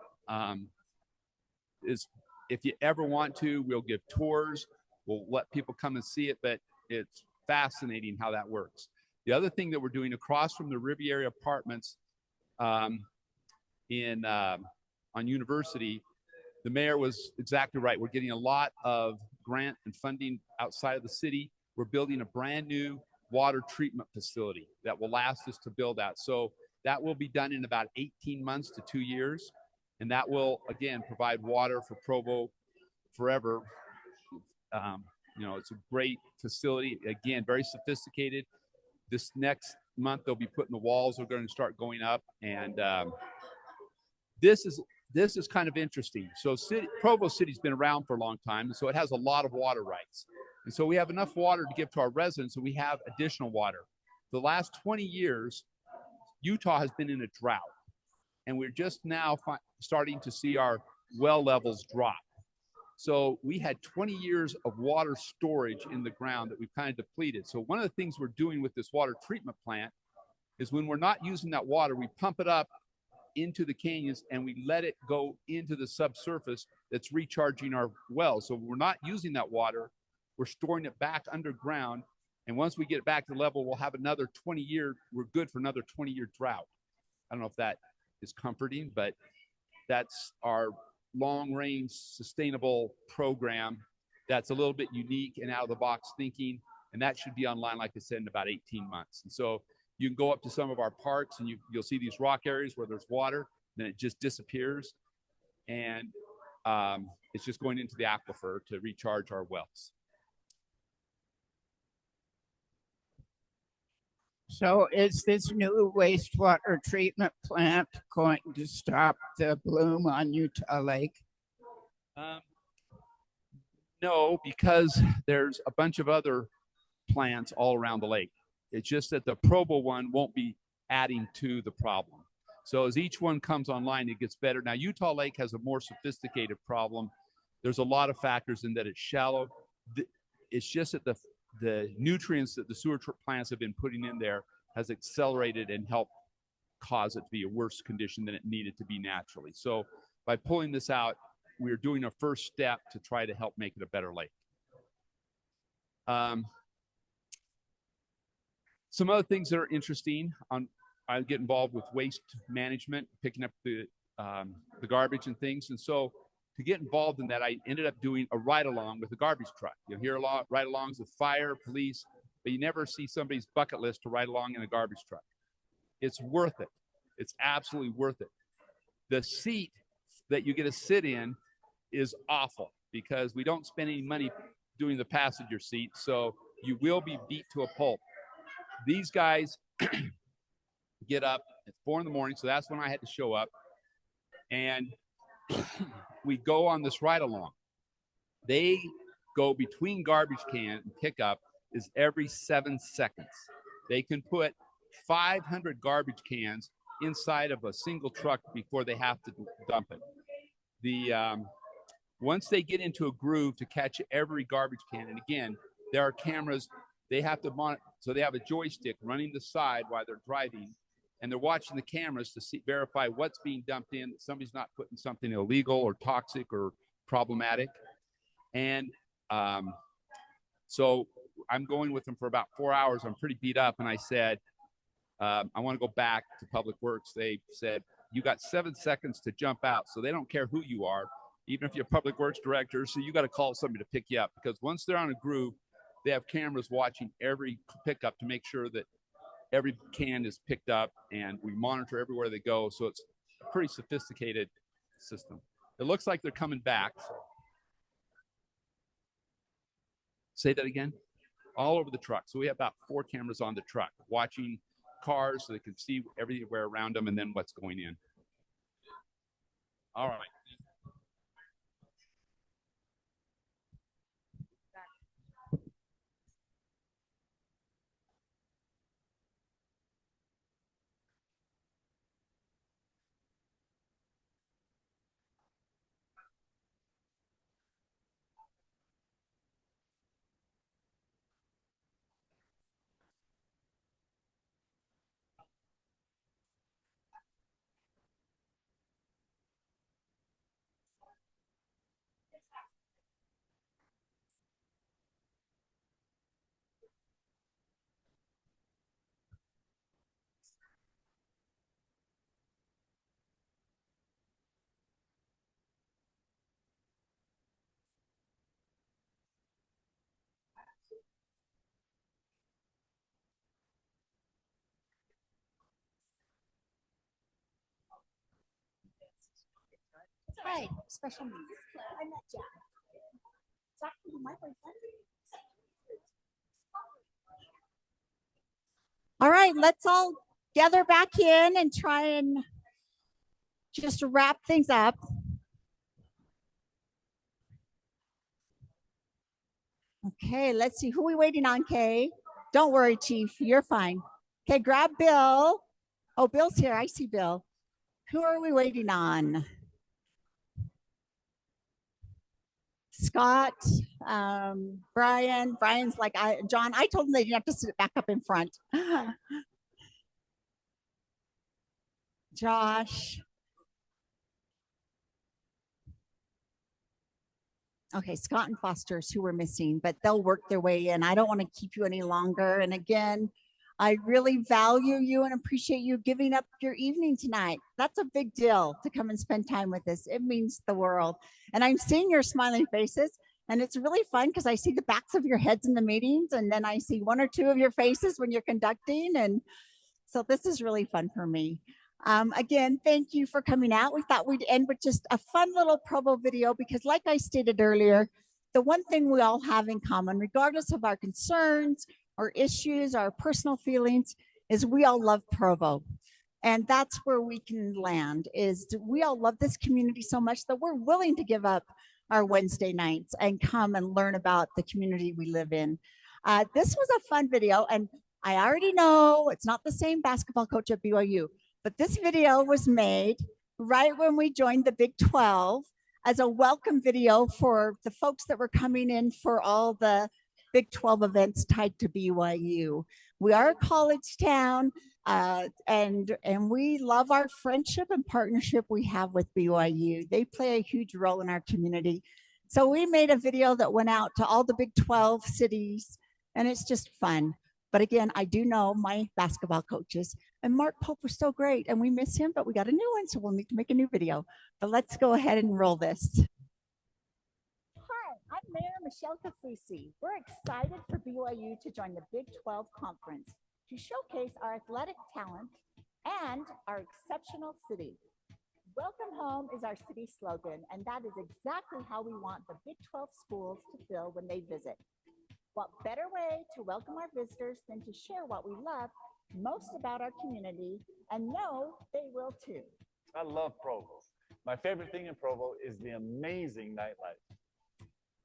[SPEAKER 13] If you ever want to, we'll give tours. We'll let people come and see it, but it's fascinating how that works. The other thing that we're doing across from the Riviera Apartments on University, the mayor was exactly right. We're getting a lot of grant and funding outside of the city. We're building a brand new water treatment facility that will last us to build out. So that will be done in about 18 months to 2 years. And that will, again, provide water for Provo forever. It's a great facility. Again, very sophisticated. This next month, they'll be putting the walls are going to start going up. And this is kind of interesting. So Provo City's been around for a long time, and so it has a lot of water rights. And so we have enough water to give to our residents, and we have additional water. The last 20 years, Utah has been in a drought, and we're just now starting to see our well levels drop. So we had 20 years of water storage in the ground that we've kind of depleted. So one of the things we're doing with this water treatment plant is when we're not using that water, we pump it up into the canyons and we let it go into the subsurface that's recharging our wells. So we're not using that water, we're storing it back underground. And once we get it back to the level, we'll have another 20-year, we're good for another 20-year drought. I don't know if that is comforting, but that's our long-range sustainable program that's a little bit unique and out-of-the-box thinking, and that should be online, like I said, in about 18 months. And so you can go up to some of our parks and you'll see these rock areas where there's water, then it just disappears, and it's just going into the aquifer to recharge our wells.
[SPEAKER 2] So is this new wastewater treatment plant going to stop the bloom on Utah Lake?
[SPEAKER 13] No, because there's a bunch of other plants all around the lake. It's just that the Provo one won't be adding to the problem. So as each one comes online, it gets better. Now, Utah Lake has a more sophisticated problem. There's a lot of factors in that it's shallow. It's just that the nutrients that the sewer plants have been putting in there has accelerated and helped cause it to be a worse condition than it needed to be naturally. So by pulling this out, we're doing a first step to try to help make it a better lake. Some other things that are interesting I get involved with waste management, picking up the garbage and things. And so to get involved in that, I ended up doing a ride-along with a garbage truck. You'll hear a lot ride-alongs with fire, police, but you never see somebody's bucket list to ride along in a garbage truck. It's worth it. It's absolutely worth it. The seat that you get to sit in is awful because we don't spend any money doing the passenger seat, so you will be beat to a pulp. These guys get up at 4 in the morning, so that's when I had to show up, and we go on this ride along. They go between garbage can and pickup is every 7 seconds. They can put 500 garbage cans inside of a single truck before they have to dump it. Once they get into a groove to catch every garbage can, and again, there are cameras, they have to monitor, so they have a joystick running the side while they're driving, and they're watching the cameras to verify what's being dumped in, that somebody's not putting something illegal or toxic or problematic. And so I'm going with them for about 4 hours. I'm pretty beat up, and I said, I want to go back to Public Works. They said, you got 7 seconds to jump out, so they don't care who you are, even if you're a Public Works director, so you got to call somebody to pick you up, because once they're on a groove, they have cameras watching every pickup to make sure that every can is picked up, and we monitor everywhere they go, so it's a pretty sophisticated system. It looks like they're coming back. Say that again? All over the truck. So we have about 4 cameras on the truck watching cars so they can see everywhere around them and then what's going in. All right.
[SPEAKER 1] Hi, special needs. I met Jack. Jack is my boyfriend. All right, let's all gather back in and try and just wrap things up. Okay, let's see. Who are we waiting on, Kay? Don't worry, Chief. You're fine. Okay, grab Bill. Oh, Bill's here. I see Bill. Who are we waiting on? Scott, Brian. Brian's like, John, I told him they didn't have to sit back up in front. Josh. Okay, Scott and Foster's who we're missing, but they'll work their way in. I don't want to keep you any longer. And again, I really value you and appreciate you giving up your evening tonight. That's a big deal to come and spend time with us. It means the world. And I'm seeing your smiling faces, and it's really fun because I see the backs of your heads in the meetings, and then I see 1 or 2 of your faces when you're conducting. And so this is really fun for me. Again, thank you for coming out. We thought we'd end with just a fun little Provo video because like I stated earlier, the one thing we all have in common, regardless of our concerns, our issues, our personal feelings, is we all love Provo. And that's where we can land, is we all love this community so much that we're willing to give up our Wednesday nights and come and learn about the community we live in. This was a fun video, and I already know it's not the same basketball coach at BYU, but this video was made right when we joined the Big 12 as a welcome video for the folks that were coming in for all the Big 12 events tied to BYU. We are a college town, and we love our friendship and partnership we have with BYU. They play a huge role in our community. So we made a video that went out to all the Big 12 cities, and it's just fun. But again, I do know my basketball coaches, and Mark Pope was so great, and we miss him, but we got a new one, so we'll need to make a new video. But let's go ahead and roll this. Hi, I'm Mayor Michelle Kaufusi. We're excited for BYU to join the Big 12 Conference to showcase our athletic talent and our exceptional city. Welcome home is our city slogan, and that is exactly how we want the Big 12 schools to feel when they visit. What better way to welcome our visitors than to share what we love most about our community and know they will too.
[SPEAKER 6] I love Provo. My favorite thing in Provo is the amazing nightlife.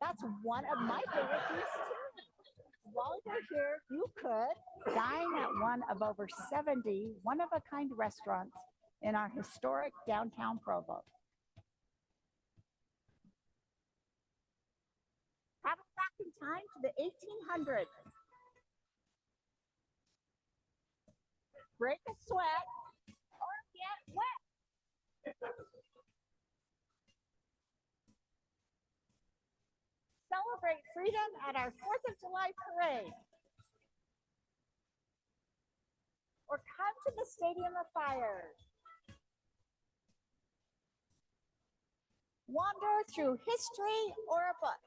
[SPEAKER 1] That's one of my favorite things too. While you're here, you could dine at one of over 70 one-of-a-kind restaurants in our historic downtown Provo. Travel back in time to the 1800s. Break a sweat or get wet. Celebrate freedom at our 4th of July parade. Or come to the Stadium of Fire. Wander through history or a book.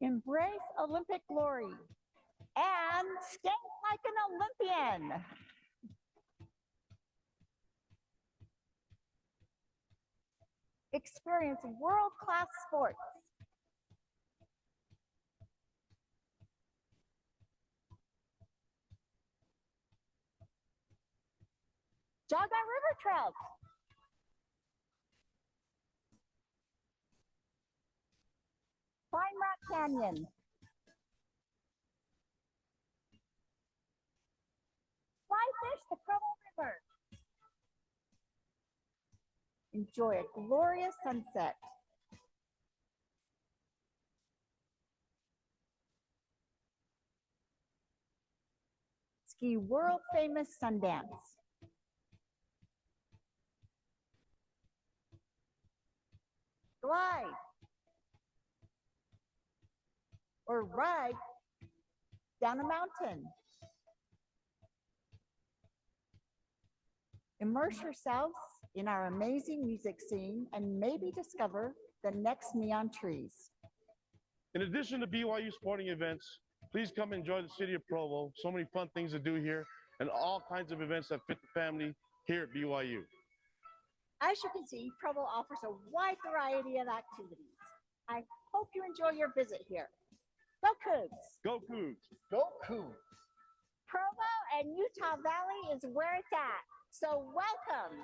[SPEAKER 1] Embrace Olympic glory and skate like an Olympian. Experience world-class sports. Jog our river trails. Climb Rock Canyon. Fly fish the Provo River. Enjoy a glorious sunset. Ski world famous Sundance. Glide or ride down a mountain. Immerse yourselves in our amazing music scene and maybe discover the next neon trees.
[SPEAKER 7] In addition to BYU sporting events, please come enjoy the city of Provo. So many fun things to do here and all kinds of events that fit the family here at BYU.
[SPEAKER 1] As you can see, Provo offers a wide variety of activities. I hope you enjoy your visit here. Go Cougs!
[SPEAKER 7] Go Cougs!
[SPEAKER 1] Go Cougs! Provo and Utah Valley is where it's at, so welcome!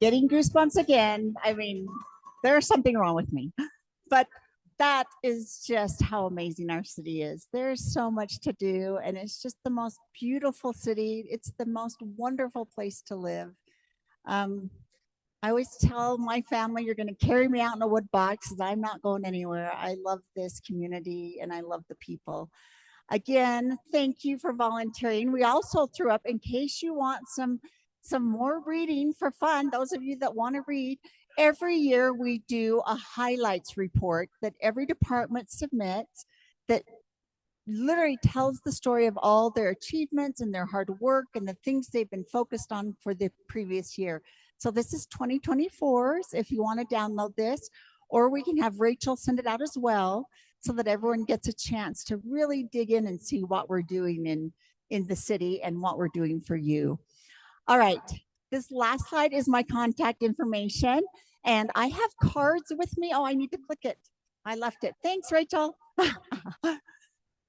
[SPEAKER 1] Getting goosebumps again. I mean, there's something wrong with me, but that is just how amazing our city is. There's so much to do, and it's just the most beautiful city. It's the most wonderful place to live. I always tell my family, you're going to carry me out in a wood box because I'm not going anywhere. I love this community and I love the people. Again, thank you for volunteering. We also threw up, in case you want some more reading for fun, those of you that want to read, every year we do a highlights report that every department submits that literally tells the story of all their achievements and their hard work and the things they've been focused on for the previous year. So this is 2024's if you want to download this, or we can have Rachel send it out as well so that everyone gets a chance to really dig in and see what we're doing in the city and what we're doing for you. All right, this last slide is my contact information, and I have cards with me. Oh, I need to click it. I left it. Thanks, Rachel.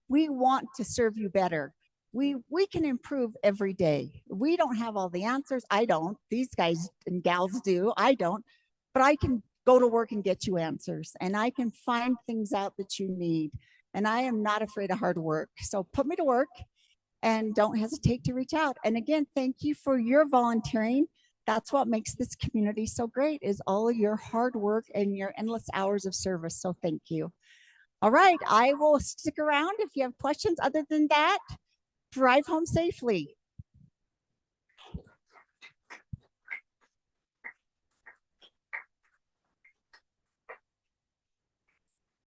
[SPEAKER 1] We want to serve you better. We can improve every day. We don't have all the answers. I don't. These guys and gals do. I don't. But I can go to work and get you answers, and I can find things out that you need. And I am not afraid of hard work. So put me to work and don't hesitate to reach out. And again, thank you for your volunteering. That's what makes this community so great, is all of your hard work and your endless hours of service. So thank you. All right, I will stick around if you have questions. Other than that, drive home safely.